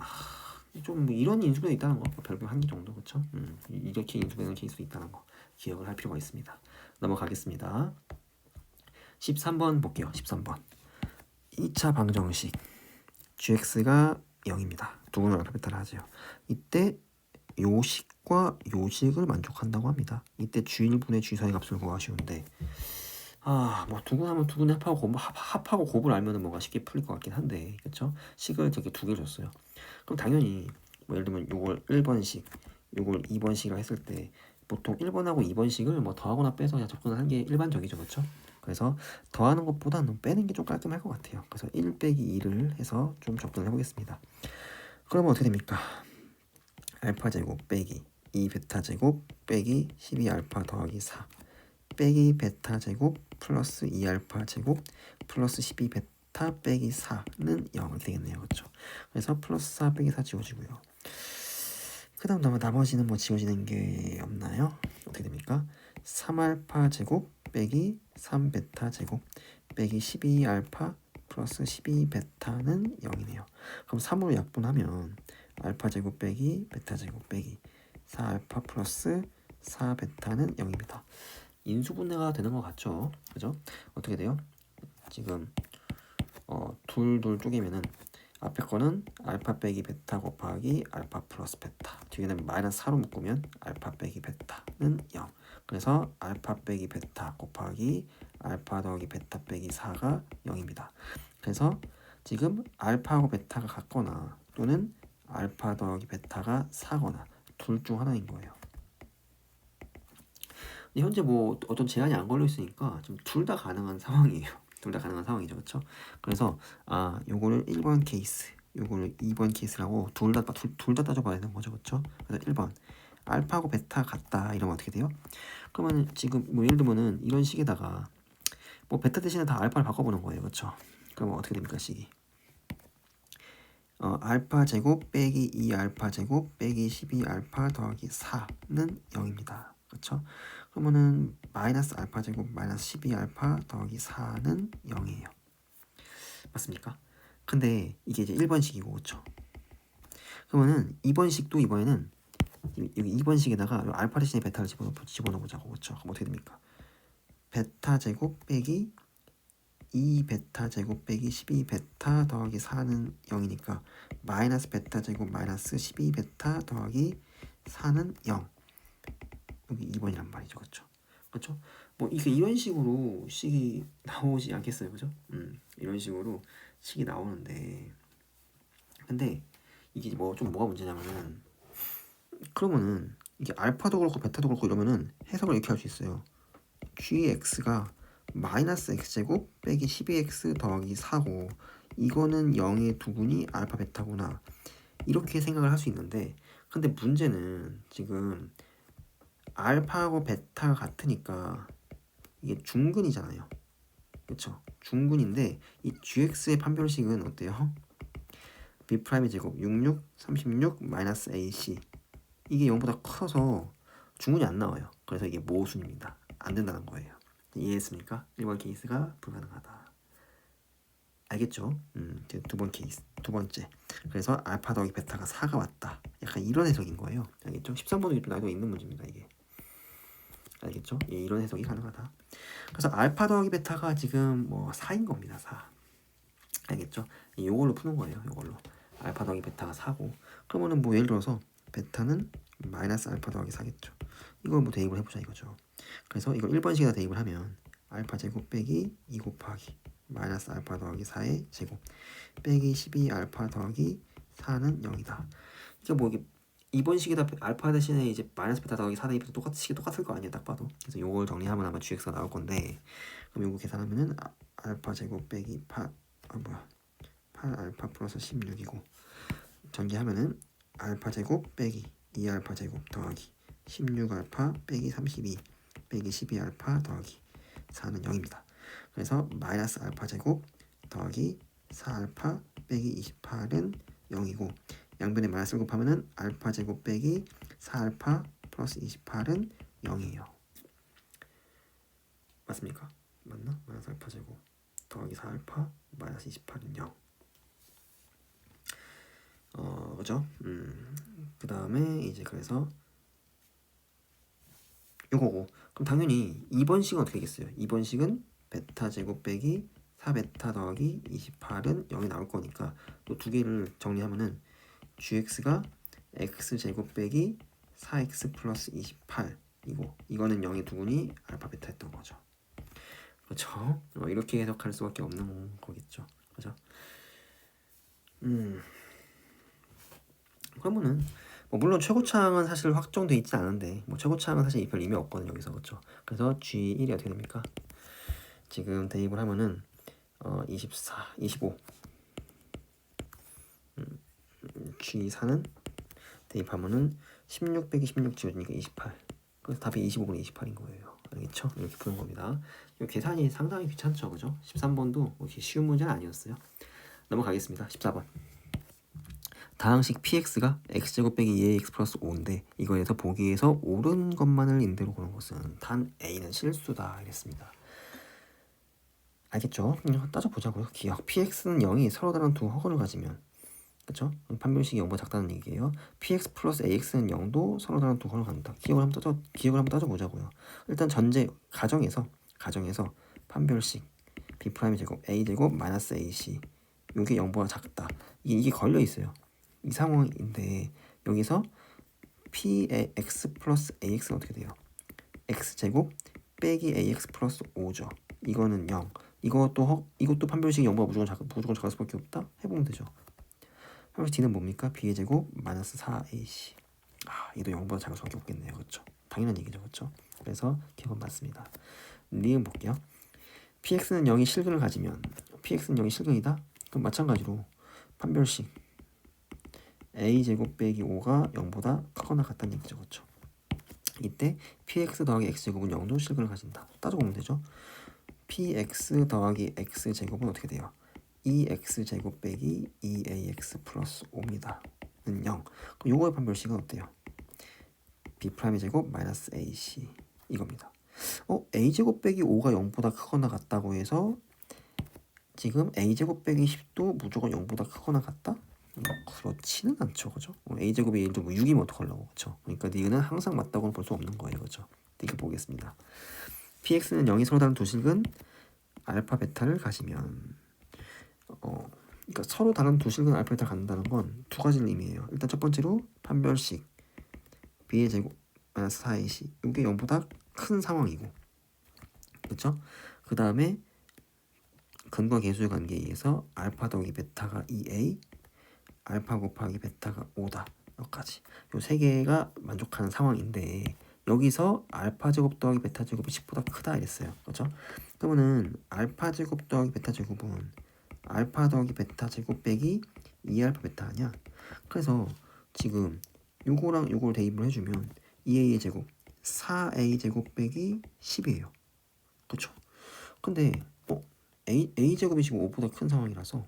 좀 뭐 이런 인수분해 있다는 거, 별표 한 개 정도, 그렇죠? 이렇게 인수분해는 케이스도 있다는 거 기억을 할 필요가 있습니다. 넘어가겠습니다. 13번 볼게요. 13번 2차 방정식 gx가 0입니다. 두근을 알파벳 하죠. 이때 요식과 요식을 만족한다고 합니다. 이때 g1분의 g4의 값을 구하시는데 뭐 두근하면 두근 합하고 곱을 알면은 뭔가 쉽게 풀릴 것 같긴 한데, 그쵸? 식을 되게 두 개 줬어요. 그럼 당연히 뭐 예를 들면 요걸 1번식 요걸 2번식이라 했을 때 보통 1번하고 2번식을 뭐 더하거나 빼서 그냥 접근하는 게 일반적이죠, 그쵸? 그래서 더하는 것보다는 빼는 게 좀 깔끔할 것 같아요. 그래서 1 빼기 2를 해서 좀 접근을 해보겠습니다. 그러면 어떻게 됩니까? 알파 제곱 빼기 2 베타 제곱 빼기 12 알파 더하기 4 빼기 베타 제곱 플러스 2 알파 제곱 플러스 12 베타 빼기 4는 0이 되겠네요, 그렇죠? 그래서 플러스 4 빼기 4 지워지고요. 그 다음 나머지는 뭐 지워지는 게 없나요? 어떻게 됩니까? 3 알파 제곱 빼기 3 베타 제곱 빼기 12 알파 플러스 12 베타는 0이네요. 그럼 3으로 약분하면 알파 제곱 빼기 베타 제곱 빼기 4 알파 플러스 4 베타는 0입니다. 인수분해가 되는 것 같죠, 그죠? 어떻게 돼요? 지금 둘 쪼개면은 앞에 거는 알파 빼기 베타 곱하기 알파 플러스 베타, 뒤에는 마이너스 4로 묶으면 알파 빼기 베타는 0. 그래서 알파 빼기 베타 곱하기 알파 더하기 베타 빼기 4가 0입니다. 그래서 지금 알파하고 베타가 같거나 또는 알파 더하기 베타가 4거나 둘 중 하나인 거예요. 현재 뭐 어떤 제한이 안 걸려 있으니까 좀 둘 다 가능한 상황이에요. 둘 다 가능한 상황이죠, 그렇죠? 그래서 요거를 1번 케이스, 요거를 2번 케이스라고 둘 다 따져봐야 되는 거죠, 그렇죠? 그래서 1번 알파하고 베타 같다 이러면 어떻게 돼요? 그러면 지금 뭐 예를 들면은 이런 식에다가 뭐 베타 대신에 다 알파를 바꿔보는 거예요. 그렇죠? 그러면 어떻게 됩니까? 식이 알파 제곱 빼기 2알파 제곱 빼기 12알파 더하기 4는 0입니다. 그렇죠? 그러면은 마이너스 알파 제곱 마이너스 12알파 더하기 4는 0이에요. 맞습니까? 근데 이게 이제 1번식이고 그렇죠? 그러면은 2번식도 이번에는 여기 2번식에다가 알파 대신에 베타를 집어넣어보자고. 그렇죠? 그럼 어떻게 됩니까? 베타 제곱 빼기 2베타 제곱 빼기 12베타 더하기 4는 0이니까 마이너스 베타 제곱 마이너스 12베타 더하기 4는 0. 여기 2번이란 말이죠. 그렇죠? 그렇죠? 뭐 이게 이런 식으로 식이 나오지 않겠어요. 그죠? 이런 식으로 식이 나오는데 근데 이게 뭐가 문제냐면은 그러면은 이게 알파도 그렇고 베타도 그렇고 이러면은 해석을 이렇게 할 수 있어요. gx가 마이너스 x제곱 빼기 12x 더하기 4고 이거는 0의 두분이 알파 베타구나 이렇게 생각을 할 수 있는데 근데 문제는 지금 알파하고 베타가 같으니까 이게 중근이잖아요. 그쵸? 중근인데 이 gx의 판별식은 어때요? b'의 제곱 66, 36, 마이너스 ac 이게 0보다 커서 중근이 안 나와요. 그래서 이게 모순입니다. 안 된다는 거예요. 이해했습니까? 1번 케이스가 불가능하다. 알겠죠? 두 번째. 그래서 알파 더하기 베타가 4가 왔다. 약간 이런 해석인 거예요. 알겠죠? 13번도 좀 나도 있는 문제입니다. 이게. 알겠죠? 예, 이런 해석이 가능하다. 그래서 알파 더하기 베타가 지금 뭐 4인 겁니다. 4. 알겠죠? 이걸로 푸는 거예요. 이걸로. 알파 더하기 베타가 4고 그러면은 뭐 예를 들어서 베타는 마이너스 알파 더하기 4겠죠. 이걸 뭐 대입을 해보자 이거죠. 그래서 이걸 1번식에다 대입을 하면 알파 제곱 빼기 2 곱하기 마이너스 알파 더하기 4의 제곱 빼기 12알파 더하기 4는 0이다. 이게 뭐 이게 2번식에다 알파 대신에 이제 마이너스 베타 더하기 4 대입해서 똑같을 거 아니에요. 딱 봐도. 그래서 요걸 정리하면 아마 gx가 나올 건데 그럼 요거 계산하면은 알파 제곱 빼기 8 알파 플러스 16이고 전개하면은 알파 제곱 빼기 2알파 제곱 더하기 16알파 빼기 32 빼기 12알파 더하기 4는 0입니다. 그래서 마이너스 알파 제곱 더하기 4알파 빼기 28은 0이고 양변에 마이너스를 곱하면은 알파 제곱 빼기 4알파 플러스 28은 0이에요. 맞습니까? 맞나? 마이너스 알파 제곱 더하기 4알파 마이너스 28은 0. 그죠? 그 다음에 이제 그래서 요거고 그럼 당연히 2번식은 어떻게 되겠어요? 2번식은 베타 제곱 빼기 4베타 더하기 28은 0이 나올 거니까 또 두 개를 정리하면은 gx가 x제곱 빼기 4x 플러스 28이고 이거는 0의 두분이 알파 베타였던 거죠. 그렇죠? 이렇게 해석할 수밖에 없는 거겠죠. 그죠? 그러면은 뭐 물론 최고차항은 사실 확정돼 있지 않은데 뭐 최고차항은 사실 별 의미 없거든요 여기서. 그렇죠? 그래서 G1이 어떻게 됩니까? 지금 대입을 하면은 24, 25 G4는 대입하면은 16 빼기 16 지워지니까 28 그래서 답이 25분의 28인 거예요. 알겠죠? 이렇게 푸는 겁니다. 이 계산이 상당히 귀찮죠. 그죠? 13번도 이렇게 쉬운 문제는 아니었어요. 넘어가겠습니다. 14번 다항식 px가 x제곱 빼기 2ax 플러스 5인데 이거에서 보기에서 옳은 것만을 인대로 고른 것은 단 a는 실수다 이랬습니다. 알겠죠? 따져보자고요. 기억 px는 0이 서로 다른 두 허근을 가지면 그쵸? 판별식이 0보다 작다는 얘기예요. px 플러스 ax는 0도 서로 다른 두 허근을 갖는다. 기억을 한번 따져보자고요. 일단 전제 가정에서 판별식 b'의 제곱 a 제곱 마이너스 ac 이게 0보다 작다. 이게 걸려 있어요. 이 상황인데 여기서 p의 x 플러스 ax는 어떻게 돼요? x제곱 빼기 ax 플러스 5죠. 이거는 0. 이것도 판별식이 0보다 무조건 작을 수밖에 없다? 해보면 되죠. 판별식 d는 뭡니까? b의 제곱 마이너스 4ac. 이도 0보다 작을 수밖에 없겠네요. 그렇죠? 당연한 얘기죠. 그렇죠? 그래서 기억은 맞습니다. 니은 볼게요. px는 0이 실근을 가지면 px는 0이 실근이다? 그럼 마찬가지로 판별식 a제곱 빼기 5가 0보다 크거나 같다는 얘기죠. 그렇죠? 이때 px 더하기 x제곱은 0도 실근을 가진다. 따져보면 되죠. px 더하기 x제곱은 어떻게 돼요? 2x제곱 빼기 2ax 플러스 5입니다. 는 0. 그럼 요거의 판별식은 어때요? b'의 제곱 마이너스 ac 이겁니다. a제곱 빼기 5가 0보다 크거나 같다고 해서 지금 a제곱 빼기 10도 무조건 0보다 크거나 같다? 그렇지는 않죠, 그죠? a제곱이 예를 들어 뭐 6이면 어떡하려고, 그죠? 그러니까 니은은 항상 맞다고는 볼 수 없는 거예요, 그죠? 이거 보겠습니다. px는 0이 서로 다른 두 실근 알파 베타를 가지면 그러니까 서로 다른 두 실근 알파 베타를 갖는다는 건 두 가지를 의미해요. 일단 첫 번째로 판별식 b의 제곱 마이너스 4ac 이게 0보다 큰 상황이고, 그렇죠? 그 다음에 근과 계수의 관계에 의해서 알파 더하기 베타가 2a 알파 곱하기 베타가 5다. 여기까지 요 세 개가 만족하는 상황인데 여기서 알파 제곱 더하기 베타 제곱이 10보다 크다 이랬어요. 그렇죠? 그러면은 알파 제곱 더하기 베타 제곱은 알파 더하기 베타 제곱 빼기 2알파 베타 아니야? 그래서 지금 요거랑 요걸 대입을 해주면 2a의 제곱 4a 제곱 빼기 10이에요. 그렇죠? 근데 a 제곱이 지금 5보다 큰 상황이라서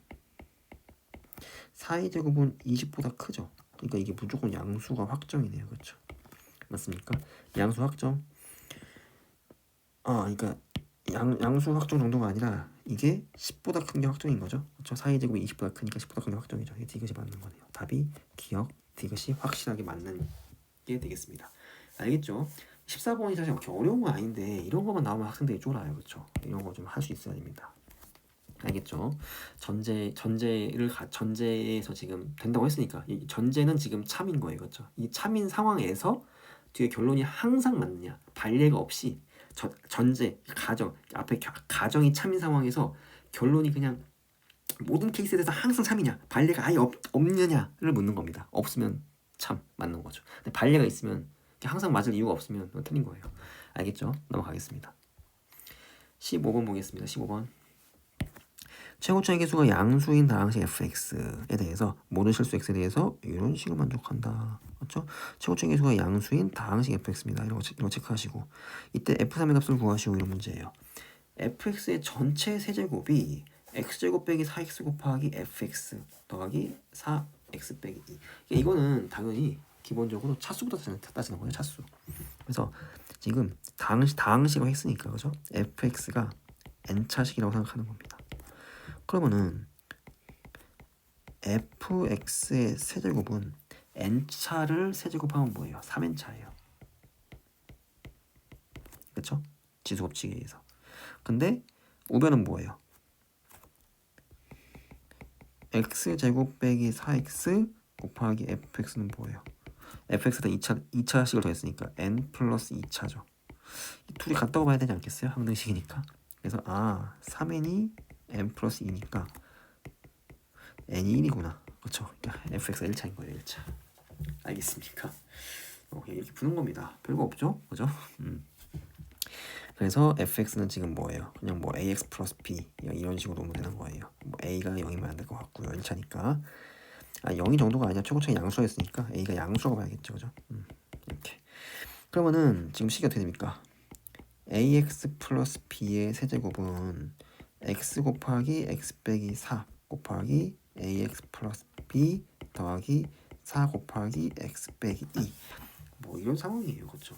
4a 제곱은 20보다 크죠. 그러니까 이게 무조건 양수가 확정이네요. 그렇죠? 맞습니까? 양수 확정. 그러니까 양수 확정 정도가 아니라 이게 10보다 큰 게 확정인 거죠. 그렇죠? 4a 제곱이 20보다 크니까 10보다 큰 게 확정이죠. 이게 디귿이 맞는 거네요. 답이 기억 디귿이 확실하게 맞는 게 되겠습니다. 알겠죠? 14번이 사실 그렇게 어려운 건 아닌데 이런 것만 나오면 학생들이 쫄아요. 그렇죠? 이런 거 좀 할 수 있어야 됩니다. 알겠죠? 전제에서 지금 된다고 했으니까 이 전제는 지금 참인 거예요. 그렇죠? 이 참인 상황에서 뒤에 결론이 항상 맞느냐, 반례가 없이 전제, 가정, 앞에 가정이 참인 상황에서 결론이 그냥 모든 케이스에 대해서 항상 참이냐, 반례가 아예 없느냐를 묻는 겁니다. 없으면 참 맞는 거죠. 근데 반례가 있으면 항상 맞을 이유가 없으면 틀린 거예요. 알겠죠? 넘어가겠습니다. 15번 보겠습니다. 15번. 최고차의 계수가 양수인 다항식 fx에 대해서 모든 실수 x에 대해서 이런 식으로 만족한다. 그렇죠? 최고차의 계수가 양수인 다항식 fx입니다. 이런 거 체크하시고 이때 f3의 값을 구하시오. 이런 문제예요. fx의 전체 세제곱이 x제곱 빼기 4x 곱하기 fx 더하기 4x 빼기 2. 이거는 당연히 기본적으로 차수부터 따지는 거예요. 차수. 그래서 지금 다항식을 했으니까 그죠? fx가 n차식이라고 생각하는 겁니다. 그러면은 fx의 세제곱은 n차를 세제곱하면 뭐예요? 3n차예요. 그렇죠? 지수법칙에 의해서. 근데 우변은 뭐예요? x제곱 빼기 4x 곱하기 fx는 뭐예요? fx에다 2차식을 더했으니까 n 플러스 2차죠. 이 둘이 같다고 봐야 되지 않겠어요? 항등식이니까. 그래서 3n이 n 플러스 2니까 n이 1이구나. 그렇죠? 그러니까 fx가 1차인 거예요. 1차. 알겠습니까? 이렇게 푸는 겁니다. 별거 없죠? 그죠? 그래서 fx는 지금 뭐예요? 그냥 뭐 ax 플러스 b 이런 식으로 놓으면 되는 거예요. 뭐 a가 0이면 안 될 것 같고요. 1차니까 0이 정도가 아니라 최고차이 양수였으니까 a가 양수라고 봐야겠죠. 그죠? 이렇게. 그러면은 지금 식이 어떻게 됩니까? ax 플러스 b의 세제곱은 x 곱하기 x 빼기 4 곱하기 ax 플러스 b 더하기 4 곱하기 x 빼기 2 뭐 이런 상황이에요. 그렇죠?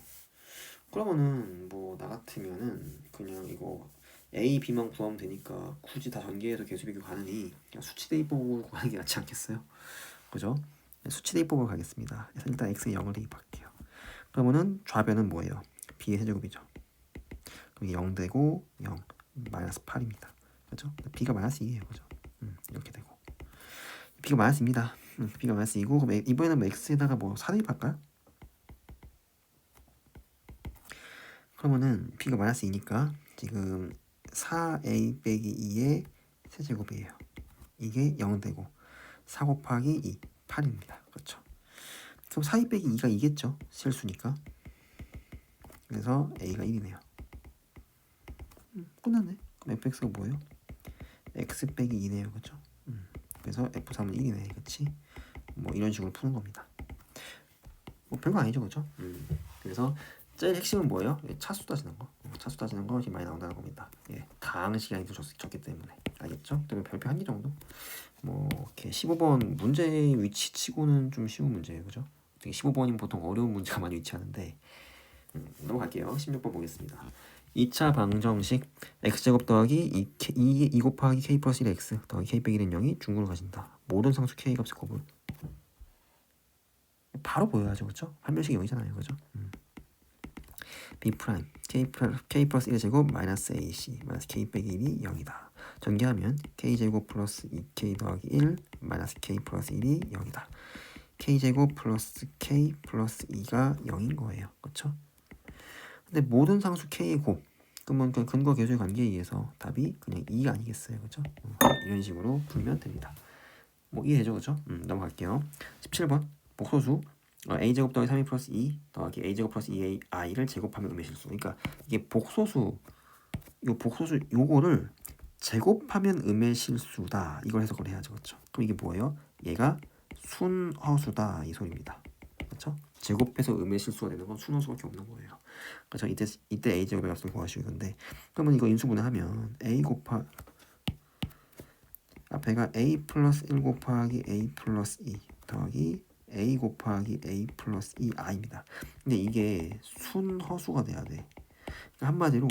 그러면은 뭐 나 같으면은 그냥 이거 a, b만 구하면 되니까 굳이 다 전개해서 계수 비교 가느니 그냥 수치 대입법으로 구하는 게 낫지 않겠어요? 그죠? 수치 대입법으로 가겠습니다. 일단 x에 0을 대입할게요. 그러면은 좌변은 뭐예요? b의 세제곱이죠. 그럼 0 되고 0 마이너스 8입니다. 그죠? b가 마이너스 2예요. 그죠? 이렇게 되고 b가 마이너스입니다. b가 마이너스 2고 그럼 이번에는 뭐 x에다가 뭐 4 대입할까요? 그러면은 b가 마이너스 2니까 지금 4a 빼기 2의 세제곱이에요. 이게 0 되고 4 곱하기 2 8입니다. 그렇죠? 그럼 4a 빼기 2가 2겠죠? 실수니까. 그래서 a가 1이네요. 끝났네. 그럼 fx가 뭐예요? x 빼기 2네요. 그렇죠? 그래서 f3은 1이네. 그치? 뭐 이런 식으로 푸는 겁니다. 뭐 별거 아니죠. 그렇죠? 그래서 제일 핵심은 뭐예요? 차수 따지는 거. 차수 따지는 거 많이 나온다는 겁니다. 예, 다항 시간이 더 적기 때문에. 알겠죠? 그러면 별표 한 개 정도. 뭐 이렇게 15번 문제 위치치고는 좀 쉬운 문제예요, 그죠? 15번이면 보통 어려운 문제가 많이 위치하는데 넘어갈게요. 16번 보겠습니다. 2차 방정식 x제곱 더하기 2 곱하기 k 플러스 1x 더하기 k 빼기 1은 0이 중근을 가진다. 모든 상수 k 값의 곱을 바로 보여야죠, 그렇죠? 판별식이 0이잖아요, 그죠? b 프라임 k 플러스 1의 제곱 마이너스 ac 마이너스 k 빼기 1이 0이다. 전개하면 k 제곱 플러스 2k 더하기 1 마이너스 k 플러스 1이 0이다. k 제곱 플러스 k 플러스 2가 0인 거예요, 그렇죠? 근데 모든 상수 k의 곱 그러면 그 근거 계수의 관계에 의해서 답이 그냥 2가 아니겠어요, 그렇죠? 이런 식으로 풀면 됩니다. 뭐 이해되죠, 그렇죠? 넘어갈게요. 17번 복소수 a제곱 더하기 3a 플러스 2 더하기 a제곱 플러스 2i를 제곱하면 음의 실수. 그러니까 이게 복소수 요거를 제곱하면 음의 실수다. 이걸 해석을 해야죠, 그렇죠? 그럼 이게 뭐예요? 얘가 순허수다 이 소리입니다, 그렇죠? 제곱해서 음의 실수가 되는 건 순허수밖에 없는 거예요. 그래서 이때 a 제곱의 값을 구하시고 이건데 그러면 이거 인수분해하면 a 곱하 앞에가 a 플러스 1 곱하기 a 플러스 2 더하기 a 곱하기 a 플러스 2i입니다. 근데 이게 순허수가 돼야 돼. 그러니까 한마디로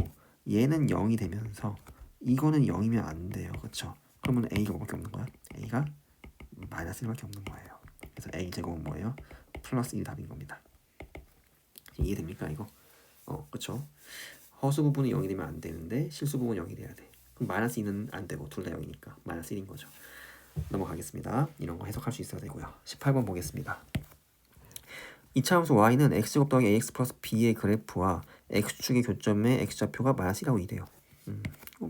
얘는 0이 되면서 이거는 0이면 안 돼요, 그렇죠? 그러면 a가 뭐밖에 없는 거야? a가 마이너스 1밖에 없는 거예요. 그래서 a 제곱은 뭐예요? 플러스 1이 답인 겁니다. 이해됩니까 이거? 그렇죠? 허수 부분이 0이 되면 안 되는데 실수 부분이 0이 돼야 돼. 그럼 마이너스 2는 안 되고 둘 다 0이니까 마이너스 1인 거죠. 넘어가겠습니다. 이런 거 해석할 수 있어야 되고요. 18번 보겠습니다. 2차 함수 y는 x제곱 더하기 ax 플러스 b의 그래프와 x축의 교점의 x좌표가 마이너스 1하고 2래요.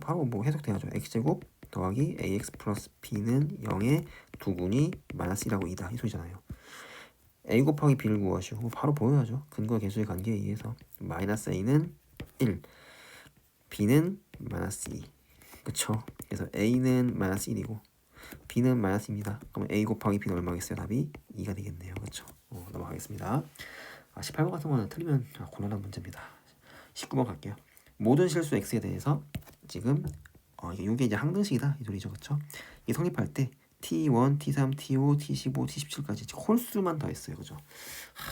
바로 뭐 해석돼야죠. x제곱 더하기 ax 플러스 b는 0의 두분이 마이너스 1하고 2다 이 소리잖아요. a 곱하기 b를 구하시고 바로 보여야죠. 근거 계수의 관계에 의해서 마이너스 a는 1 b는 마이너스 2 그쵸? 그래서 a는 마이너스 1이고 b는 마이너스입니다. 그럼 a 곱하기 b는 얼마겠어요? 답이 2가 되겠네요. 그렇죠? 넘어가겠습니다. 18번 같은 거는 틀리면 곤란한 문제입니다. 19번 갈게요. 모든 실수 x에 대해서 지금 이게 이제 항등식이다 이 소리죠, 그렇죠? 이 성립할 때 t1, t3, t5, t15, t17까지 홀수만 더했어요, 그죠?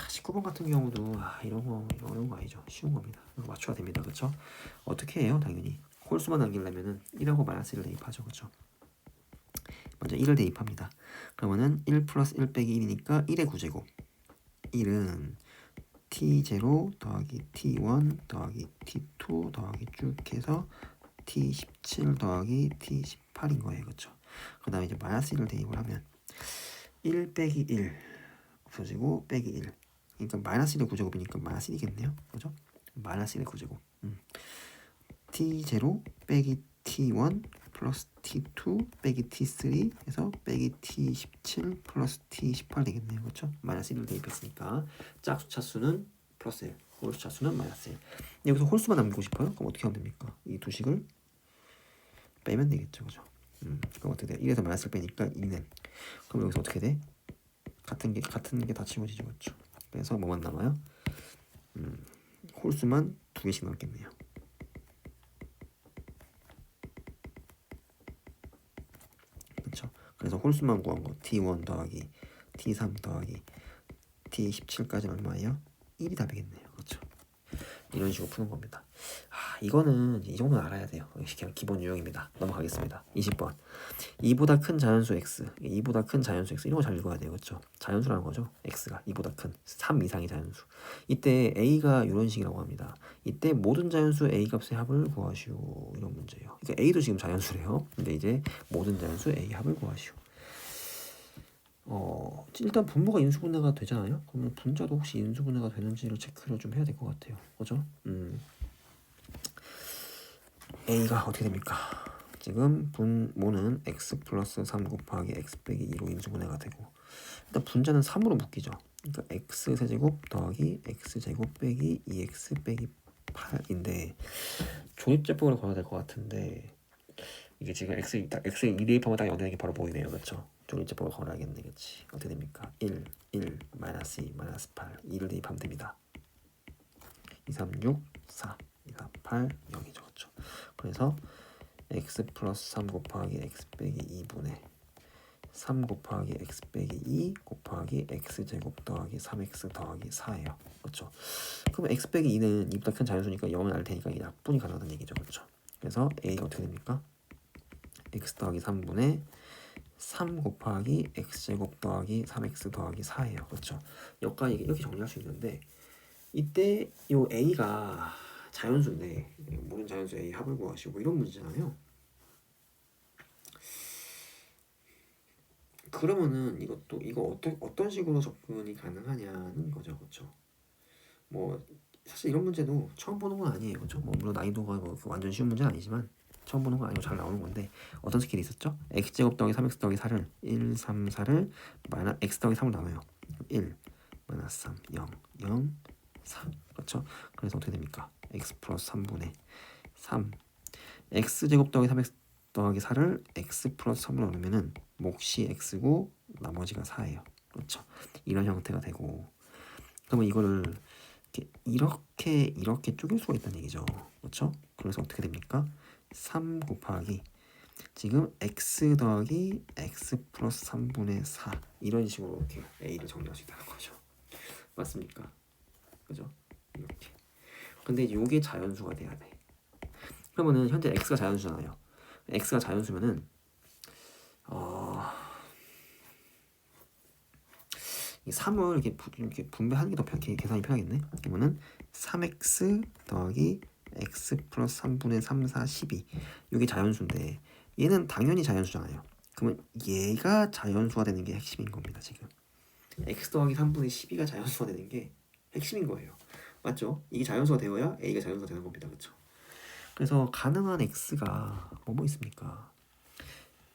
19번 같은 경우도 이런 거 어려운 거 아니죠? 쉬운 겁니다. 이거 맞춰야 됩니다, 그렇죠? 어떻게 해요? 당연히 홀수만 남기려면은 1하고 마이너스 1을 대입하죠, 그렇죠? 먼저 1을 대입합니다. 그러면은 1 플러스 1 빼기 1이니까 1의 구제곱 1은 t0 더하기 t1 더하기 t2 더하기 쭉 해서 t17 더하기 t18인 거예요, 그렇죠? 그 다음에 이제 마이너스 1을 대입을 하면 1 빼기 1 없어지고 빼기 1 그러니까 마이너스 1의 구제곱이니까 마이너스 1이겠네요, 그죠? 마이너스 1의 구제곱 t0 빼기 t1 플러스 t2 빼기 t3 해서 빼기 t17 플러스 t18 되겠네요, 그렇죠? 마이너스 1을 대입했으니까 짝수 차수는 플러스 1 홀수 차수는 마이너스 1 여기서 홀수만 남기고 싶어요? 그럼 어떻게 하면 됩니까? 이 두 식을 빼면 되겠죠, 그죠? 그럼 어떻게 돼? 1에서 마이너스를 빼니까 2는 그럼 여기서 어떻게 돼? 같은 게 다 지워지죠, 그렇죠? 그래서 뭐만 남아요? 홀수만 두 개씩 남겠네요. 그렇죠? 그래서 홀수만 구한 거 t1 더하기 t3 더하기 t17까지 얼마예요? 1이 답이겠네요, 그렇죠? 이런 식으로 푸는 겁니다. 이거는 이 정도는 알아야 돼요. 그냥 기본 유형입니다. 넘어가겠습니다. 20번 2보다 큰 자연수 x 2보다 큰 자연수 x 이런 거 잘 읽어야 돼요, 그렇죠? 자연수라는 거죠. x가 2보다 큰 3 이상의 자연수. 이때 a가 이런 식이라고 합니다. 이때 모든 자연수 a 값의 합을 구하시오 이런 문제예요. 그러니까 a도 지금 자연수래요. 근데 이제 모든 자연수 a 합을 구하시오. 일단 분모가 인수분해가 되잖아요. 그러면 분자도 혹시 인수분해가 되는지를 체크를 좀 해야 될 것 같아요, 그죠? a가 어떻게 됩니까? 지금 분모는 x 플러스 3 곱하기 x 빼기 2로 인수분해가 되고 일단 분자는 3으로 묶이죠. 그러니까 x 세제곱 더하기 x 제곱 빼기 2x 빼기 8인데 조립제법으로 걸어야 될 것 같은데 이게 지금 x 2 대입하면 딱 연대는 게 바로 보이네요, 그렇죠? 조립제법을 걸어야겠네, 그렇지? 어떻게 됩니까? 1, 1, 마이너스 2, 마이너스 8 2를 대입하면 됩니다. 2, 3, 6, 4, 2, 4, 8, 0이죠. 그렇죠? 그래서 x 플러스 3 곱하기 x 빼기 2분의 3 곱하기 x 빼기 2 곱하기 x제곱 더하기 3x 더하기 4예요. 그렇죠? 그럼 x 빼기 2는 2보다 큰 자연수니까 0을 알 테니까 이게 약분이 가능하다는 얘기죠. 그렇죠? 그래서 a가 어떻게 됩니까? x 더하기 3분의 3 곱하기 x제곱 더하기 3x 더하기 4예요. 그렇죠? 여기까지 이렇게 정리할 수 있는데 이때 요 a가 자연수인데 모든 자연수 a 합을 구하시고 이런 문제잖아요. 그러면은 이거 어떤 식으로 접근이 가능하냐는 거죠. 그렇죠? 뭐 사실 이런 문제도 처음 보는 건 아니에요. 그렇죠? 뭐 물론 난이도가 뭐 완전 쉬운 문제는 아니지만 처음 보는 건 아니고 잘 나오는 건데 어떤 스킬이 있었죠? x제곱 더하기 3x 더하기 4를 1, 3, 4를 마이너스 x 더하기 3을 나눠요. 1, 마이너스 3, 0, 0, 4. 그렇죠? 그래서 어떻게 됩니까? x 플러스 3분의 3 x제곱 더하기 3x 더하기 4를 x 플러스 3으로 나누면은 몫이 x고 나머지가 4예요. 그렇죠? 이런 형태가 되고 그러면 이거를 이렇게 쪼갤 수가 있다는 얘기죠. 그렇죠? 그래서 어떻게 됩니까? 3 곱하기 지금 x 더하기 x 플러스 3분의 4 이런 식으로 이렇게 a를 정리할 수 있다는 거죠. 맞습니까? 그죠? 이렇게. 근데 이게 자연수가 돼야 돼. 그러면은 현재 x가 자연수잖아요. x가 자연수면은 이 3을 이렇게 분배하는 게 더 계산이 편하겠네. 그러면은 3x 더하기 x 플러스 3분의 3, 4, 12 이게 자연수인데 얘는 당연히 자연수잖아요. 그러면 얘가 자연수가 되는 게 핵심인 겁니다. 지금 x 더하기 3분의 12가 자연수가 되는 게 핵심인 거예요. 맞죠? 이게 자연수가 되어야 a가 자연수가 되는 겁니다. 그렇죠? 그래서 가능한 x가 뭐 있습니까?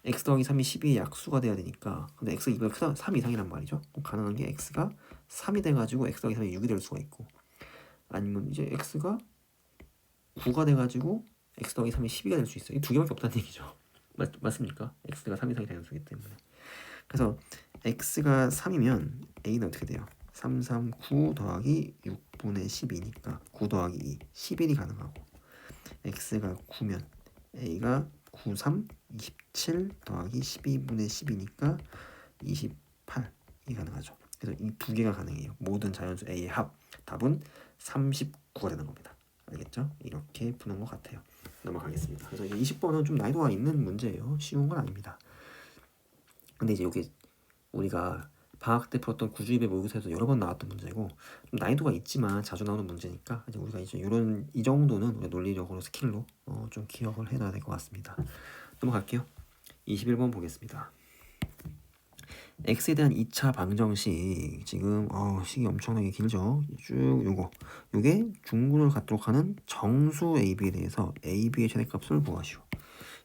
x 더하기 3이 12의 약수가 돼야 되니까 근데 x가 2보다 크다 3 이상이란 말이죠. 가능한 게 x가 3이 돼가지고 x 더하기 3이 6이 될 수가 있고 아니면 이제 x가 9가 돼가지고 x 더하기 3이 12가 될 수 있어요. 이 두 개밖에 없다는 얘기죠. 맞습니까? x가 3 이상이 자연수이기 때문에. 그래서 x가 3이면 a는 어떻게 돼요? 3, 3, 9 더하기 6분의 12니까 9 더하기 2, 11이 가능하고 x가 9면 a가 9, 3, 27 더하기 12분의 10이니까 28이 가능하죠. 그래서 이 두 개가 가능해요. 모든 자연수 a의 합 답은 39가 되는 겁니다. 알겠죠? 이렇게 푸는 것 같아요. 넘어가겠습니다. 그래서 20번은 좀 난이도가 있는 문제예요. 쉬운 건 아닙니다. 근데 이제 이게 우리가 방학 때 풀었던 구주입의 모의고사에서 여러 번 나왔던 문제고 좀 난이도가 있지만 자주 나오는 문제니까 이제 우리가 이제 이 정도는 우리가 논리적으로 스킬로 좀 기억을 해놔야 될 것 같습니다. 넘어갈게요. 21번 보겠습니다. x에 대한 2차 방정식 지금 식이 엄청나게 길죠. 쭉 요게 중근을 갖도록 하는 정수 AB에 대해서 AB의 최대값을 구하시오.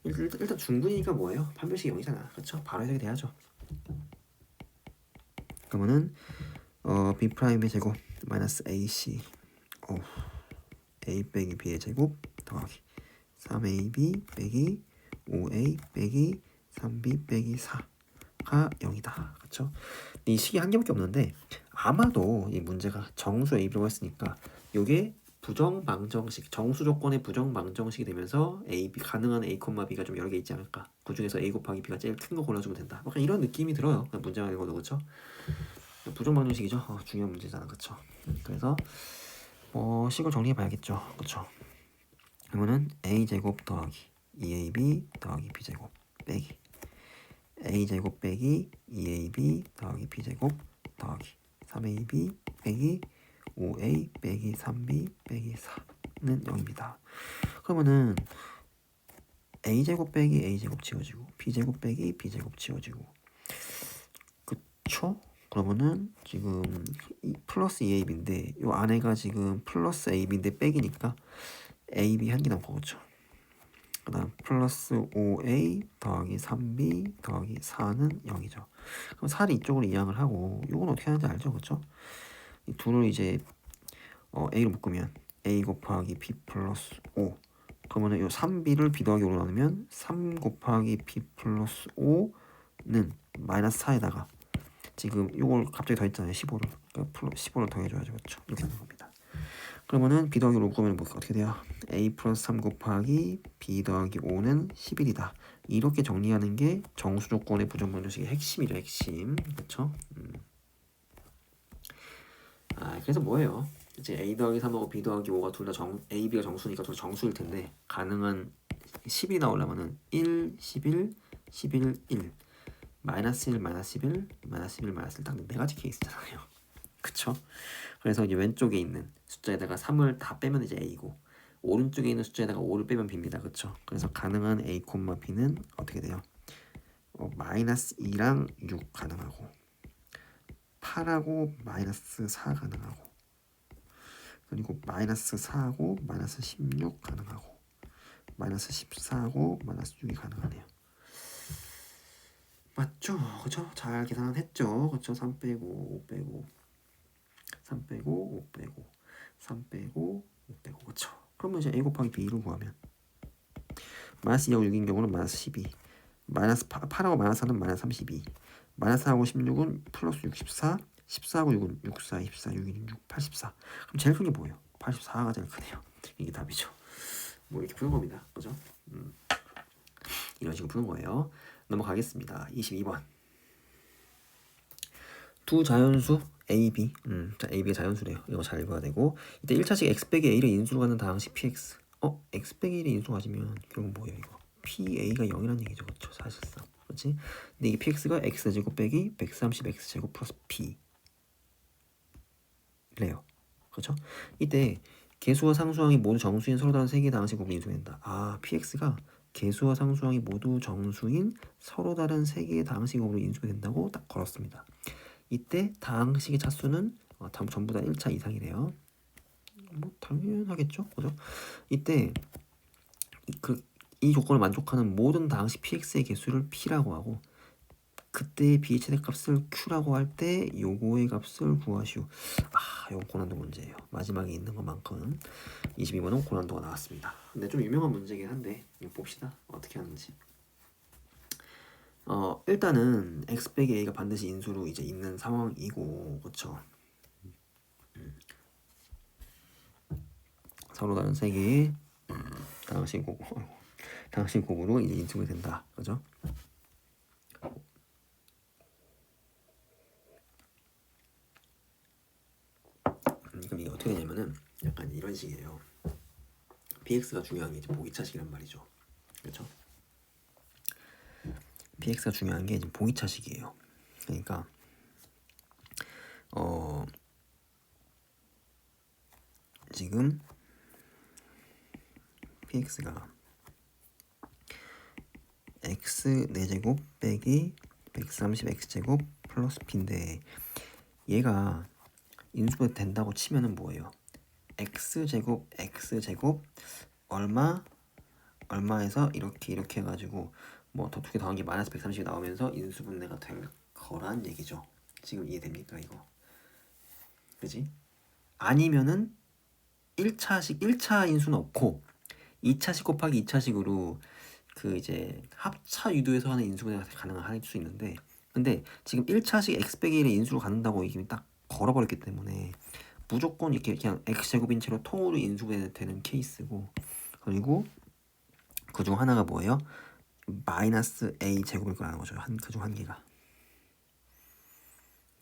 일단 중근이니까 뭐예요? 판별식이 0이잖아. 그렇죠? 바로 해석이 돼야죠. 그러면은 B'의 제곱 마이너스 AC A 빼기 B의 제곱 더하기 3AB 빼기 5A 빼기 3B 빼기 4가 0이다. 그렇죠? 이 식이 한 개밖에 없는데 아마도 이 문제가 정수 AB라고 했으니까 이게 부정방정식, 정수 조건의 부정방정식이 되면서 AB 가능한 A, B가 좀 여러 개 있지 않을까. 그 중에서 A 곱하기 B가 제일 큰 거 골라주면 된다. 약간 이런 느낌이 들어요. 문제만 읽어도 그렇죠? 부정방정식이죠. 중요한 문제잖아, 그렇죠? 그래서 식을 정리해 봐야겠죠, 그렇죠? 그러면은 a 제곱 더하기 2ab 더하기 b 제곱 빼기 a 제곱 빼기 2ab 더하기 b 제곱 더하기 3ab 빼기 5a 빼기 3b 빼기 4는 0입니다. 그러면은 a 제곱 빼기 a 제곱 지워지고 b 제곱 빼기 b 제곱 지워지고 그쵸? 그러면은 지금 플러스 2ab인데 요 안에가 지금 플러스 ab인데 빼기니까 ab 한 개 남고 그렇죠? 그 다음 플러스 5a 더하기 3b 더하기 4는 0이죠. 그럼 4를 이쪽으로 이항을 하고 이건 어떻게 하는지 알죠? 그렇죠? 이 둘을 이제 a로 묶으면 a 곱하기 b 플러스 5 그러면 이 3b를 b 더하기 5로 나누면 3 곱하기 b 플러스 5는 마이너스 4에다가 지금 이걸 갑자기 더했잖아요. 15를. 그러니까 15를 더해줘야죠. 그렇죠? 이렇게 되는 겁니다. 그러면은 b 더하기 5 곱하면 뭐 어떻게 돼요? a 플러스 3 곱하기 b 더하기 5는 11이다. 이렇게 정리하는 게 정수 조건의 부정방정식의 핵심이죠. 핵심. 그렇죠? 그래서 뭐예요? 이제 a 더하기 3하고 b 더하기 5가 둘 다 a, b가 정수니까 둘 정수일 텐데 가능한 10이 나오려면은 1, 11, 11, 1 마이너스 1, 마이너스 11, 마이너스 11, 마이너스 1 딱 4가지 케이스잖아요. 그쵸? 그래서 이제 왼쪽에 있는 숫자에다가 3을 다 빼면 이제 a고 오른쪽에 있는 숫자에다가 5를 빼면 b입니다. 그쵸? 그래서 가능한 a, b는 어떻게 돼요? 마이너스 2랑 6 가능하고 8하고 마이너스 4 가능하고 그리고 마이너스 4하고 마이너스 16 가능하고 마이너스 14하고 마이너스 6이 가능하네요. 맞죠? 그쵸? 잘 계산했죠? 그쵸? 3 빼고 5 빼고 3 빼고 5 빼고 3 빼고 5 빼고 그쵸? 그러면 이제 a 곱하기 b를 구하면 마이너스 2하고 6인 경우는 마이너스 12 마이너스 8하고 마이너스 4는 마이너스 32 마이너스 4하고 16은 플러스 64 14하고 6은 64, 24, 6, 1, 6, 84 그럼 제일 큰 게 뭐예요? 84가 제일 크네요. 이게 답이죠. 뭐 이렇게 푸는 겁니다. 그죠? 이런 식으로 푸는 거예요. 넘어가겠습니다. 22번 두 자연수 a, b 자, a, b가 자연수래요. 이거 잘 읽어야 되고 이때 1차식 x 빼기 a를 인수로 가는 다항식 px x 빼기 1을 인수로 가지면 결국 뭐예요 이거 pa가 0이라는 얘기죠. 그렇죠? 사실상 그렇지? 근데 이게 px가 x제곱 빼기 130x제곱 플러스 p 그래요. 그렇죠? 이때 개수와 상수항이 모두 정수인 서로 다른 세 개의 다항식 곱을 인수된다. px가 개수와 상수항이 모두 정수인 서로 다른 세 개의 다항식 곱으로 인수가 된다고 딱 걸었습니다. 이때 다항식의 차수는 전부 다 1차 이상이래요. 뭐 당연하겠죠, 그죠? 이때 이 조건을 만족하는 모든 다항식 px의 개수를 p라고 하고 그때의 b의 최대값을 q라고 할 때 요거의 값을 구하시오. 요건 고난도 문제예요. 마지막에 있는 것만큼 22번은 고난도가 나왔습니다. 근데 좀 유명한 문제긴 한데 봅시다. 어떻게 하는지. 일단은 x 빼기 a가 반드시 인수로 이제 있는 상황이고, 그쵸? 서로 다른 세 개의 다항식 곱으로 이제 인수가 된다, 그죠? 그럼 이게 어떻게 되냐면은 약간 이런 식이에요. px가 중요한 게 이제 보기차식이란 말이죠, 그렇죠? px가 중요한 게 지금 보기차식이에요. 그러니까 지금 px가 x 4제곱 빼기 130x제곱 플러스 p인데 얘가 인수가 된다고 치면은 뭐예요? x제곱 얼마에서 이렇게 해가지고 뭐 더 두 개 더한 게 마이너스 130이 나오면서 인수분해가 될 거란 얘기죠. 지금 이해됩니까 이거? 그지? 아니면은 1차 인수는 없고 2차식 곱하기 2차식으로 그 이제 합차 유도에서 하는 인수분해가 가능할 수 있는데 근데 지금 1차식 x 빼기 1의 인수로 간다고 이게 딱 걸어버렸기 때문에 무조건 이렇게 그냥 x제곱인 채로 통으로 인수되는 케이스고 그리고 그중 하나가 뭐예요? 마이너스 a 제곱일 거라는 거죠. 그중 한 개가.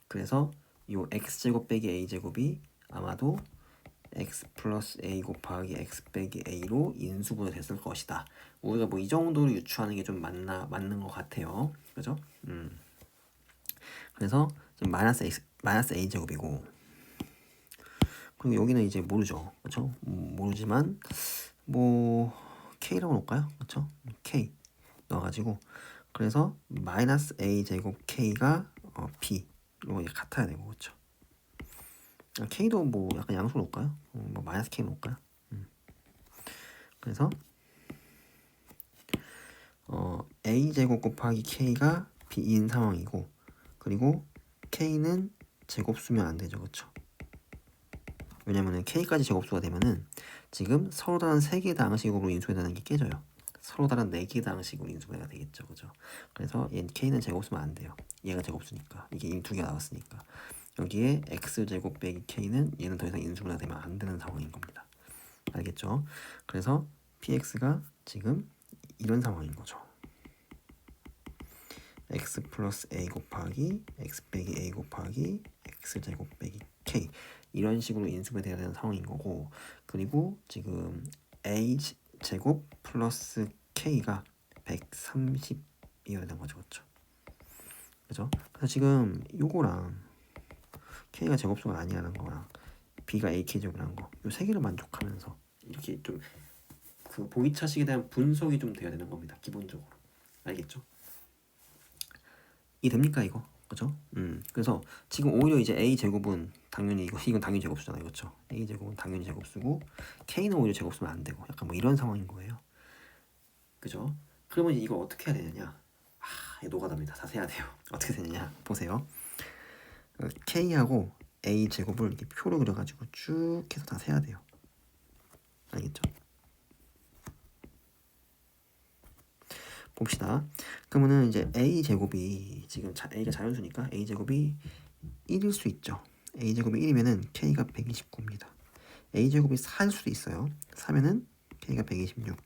그래서 요 x제곱 빼기 a제곱이 아마도 x 플러스 a 곱하기 x 빼기 a로 인수분해 됐을 것이다. 우리가 뭐 이 정도로 유추하는 게 좀 맞는 것 같아요. 그죠? 그래서 지금 마이너스 a 제곱이고 그리고 여기는 이제 모르죠. 그렇죠? 모르지만 뭐 k라고 놓을까요? 그렇죠? k 넣어가지고 그래서 마이너스 a 제곱 k가 b로 이제 같아야 되고 그렇죠? k도 뭐 약간 양수 놓을까요? 뭐 마이너스 k 놓을까요? 그래서 a 제곱 곱하기 k가 b인 상황이고 그리고 k는 제곱수면 안 되죠, 그렇죠? 왜냐면은 k까지 제곱수가 되면은 지금 서로 다른 3개의 다항식으로 인수해내는 게 깨져요. 서로 다른 4개의 다항식으로 인수가 되겠죠, 그죠? 그래서 얘 k는 제곱수면 안 돼요. 얘가 제곱수니까 이게 이미 2개가 나왔으니까. 여기에 x제곱 빼기 k는 얘는 더 이상 인수분해가 되면 안 되는 상황인 겁니다. 알겠죠? 그래서 px가 지금 이런 상황인 거죠. x 플러스 a 곱하기 x 빼기 a 곱하기 x제곱 빼기 k 이런 식으로 인수분해가 되는 상황인 거고, 그리고 지금 a 제곱 플러스 k가 130이어야 되는 거죠. 그죠? 그래서 지금 요거랑 k가 제곱수가 아니라는 거랑 b가 ak 제곱이라는 거, 요 세 개를 만족하면서 이렇게 좀 그 보기차식에 대한 분석이 좀 돼야 되는 겁니다. 기본적으로. 알겠죠? 이 됩니까 이거? 그죠? 그래서 지금 오히려 이제 a 제곱은 당연히 이건 당연히 제곱수잖아요. 그렇죠? a 제곱은 당연히 제곱수고 k는 오히려 제곱수면 안 되고 약간 뭐 이런 상황인 거예요. 그죠? 그러면 이걸 어떻게 해야 되느냐? 이거 노가다입니다. 다 세야 돼요. 어떻게 되느냐? 보세요. k하고 a 제곱을 이렇게 표로 그려가지고 쭉 해서 다 세야 돼요. 알겠죠? 봅시다. 그러면은 이제 a 제곱이 지금 a가 자연수니까 a 제곱이 1일 수 있죠. a 제곱이 1이면은 k가 129입니다. a 제곱이 4일 수도 있어요. 4면은 k가 126.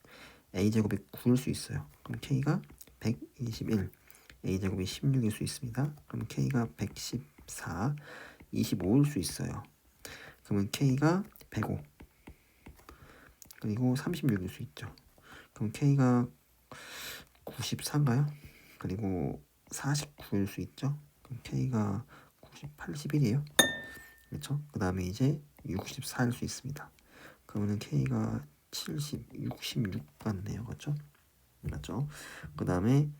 a 제곱이 9일 수 있어요. 그럼 k가 121. a 제곱이 16일 수 있습니다. 그럼 k가 114. 25일 수 있어요. 그러면 k가 105. 그리고 36일 수 있죠. 그럼 k가 94인가요? 그리고 49일 수 있죠. 그럼 k가 81이에요. 그렇죠? 그 다음에 이제 64일 수 있습니다. 그러면 k가 70, 66 같네요. 그렇죠? 맞죠? 그 다음에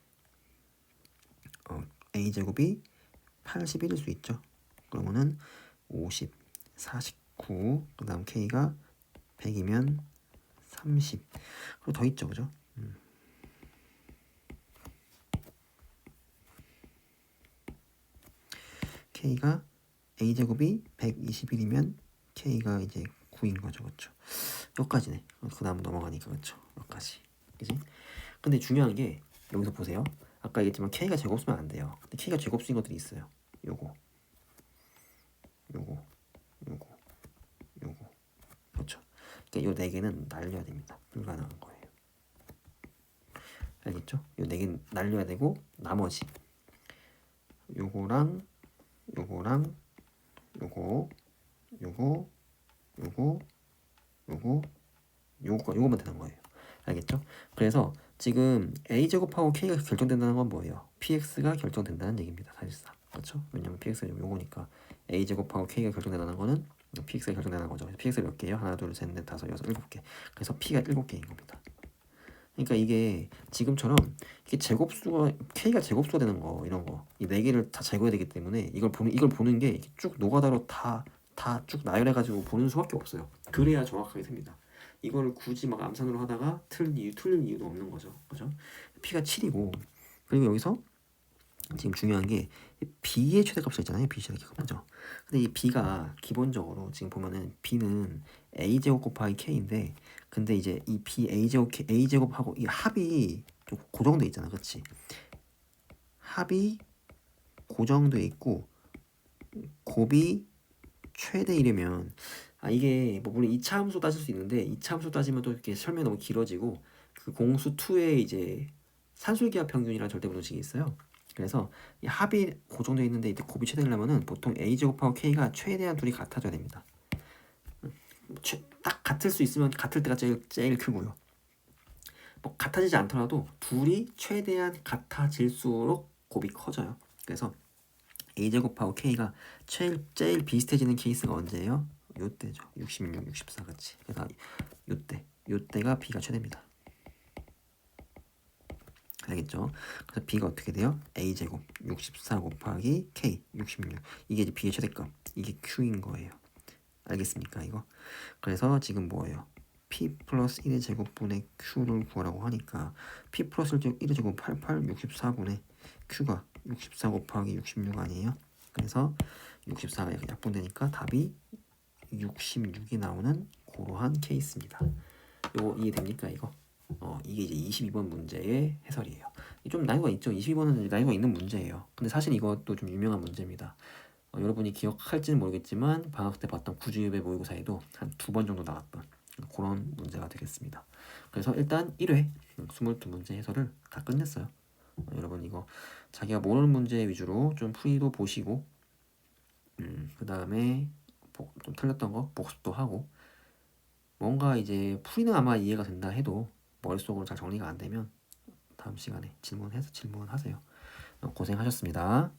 a제곱이 81일 수 있죠. 그러면은 50, 49, 그 다음 k가 100이면 30. 그리고 더 있죠. 그죠? k가 a제곱이 121이면 k가 이제 9인 거죠. 그렇죠? 여기까지네. 그 다음 넘어가니까 그렇죠? 여기까지. 그지? 근데 중요한 게 여기서 보세요. 아까 얘기했지만 k가 제곱수면 안 돼요. 근데 k가 제곱수인 것들이 있어요. 요거. 그렇죠? 그러니까 요 네 개는 날려야 됩니다. 불가능한 거예요. 알겠죠? 요 네 개는 날려야 되고 나머지 요거랑 요거랑 요거만 되는 거예요. 알겠죠? 그래서 지금 a 제곱하고 k가 결정된다는 건 뭐예요? px가 결정된다는 얘기입니다. 사실상. 그렇죠? 왜냐면 px가 요거니까 a 제곱하고 k가 결정된다는 거는 px가 결정된다는 거죠. 그래서 px가 몇 개예요? 하나, 둘, 셋, 넷, 다섯, 여섯, 일곱 개. 그래서 p가 7개인 겁니다. 그러니까 이게 지금처럼 이게 제곱수가 k가 제곱수가 되는 거 이런 거 이 네 개를 다 제거해야 되기 때문에 이걸 보는 게 쭉 노가다로 다 쭉 나열해가지고 보는 수밖에 없어요. 그래야 정확하게 됩니다. 이걸 굳이 막 암산으로 하다가 틀릴 이유도 없는 거죠. 그죠? p가 7이고 그리고 여기서 지금 중요한 게 b의 최대값이 있잖아요. b 최대값 그죠? 근데 이 b가 기본적으로 지금 보면은 b는 a 제곱 곱하기 k인데 근데 이제 이 b a 제곱하고 이 합이 좀 고정돼 있잖아, 그렇지? 합이 고정돼 있고 곱이 최대 1이면 이게 뭐 물론 2차 함수 따질 수 있는데 2차 함수 따지면 또 이렇게 설명이 너무 길어지고 그 공수 2에 이제 산술기하 평균이라는 절대분수식이 있어요. 그래서 이 합이 고정되어 있는데 이때 곱이 최대려면은 보통 a 제곱하고 k가 최대한 둘이 같아져야 됩니다. 딱 같을 수 있으면 같을 때가 제일 크고요. 뭐 같아지지 않더라도 둘이 최대한 같아질수록 곱이 커져요. 그래서 a 제곱하고 k가 제일 비슷해지는 케이스가 언제예요? 요때죠. 66, 64 같이. 그래서 요때가 b가 최대입니다. 알겠죠? 그래서 b가 어떻게 돼요? a 제곱 64 곱하기 k 66. 이게 이제 b의 최대값. 이게 q인 거예요. 알겠습니까? 이거. 그래서 지금 뭐예요? p 플러스 1의 제곱분의 q를 구하라고 하니까 p 플러스 1의 제곱 88, 64분의 q가 64 곱하기 66 아니에요? 그래서 64가 이렇게 약분되니까 답이 66이 나오는 그러한 케이스입니다. 이거 이해됩니까? 이거? 이게 이제 22번 문제의 해설이에요. 좀 난이도가 있죠. 22번은 난이도가 있는 문제예요. 근데 사실 이것도 좀 유명한 문제입니다. 여러분이 기억할지는 모르겠지만 방학 때 봤던 구주입의 모의고사에도 한 2번 정도 나왔던 그런 문제가 되겠습니다. 그래서 일단 1회 22문제 해설을 다 끝냈어요. 여러분 이거 자기가 모르는 문제 위주로 좀 풀이도 보시고 그 다음에 좀 틀렸던 거 복습도 하고, 뭔가 이제 풀이는 아마 이해가 된다 해도 머릿속으로 잘 정리가 안 되면 다음 시간에 질문하세요. 고생하셨습니다.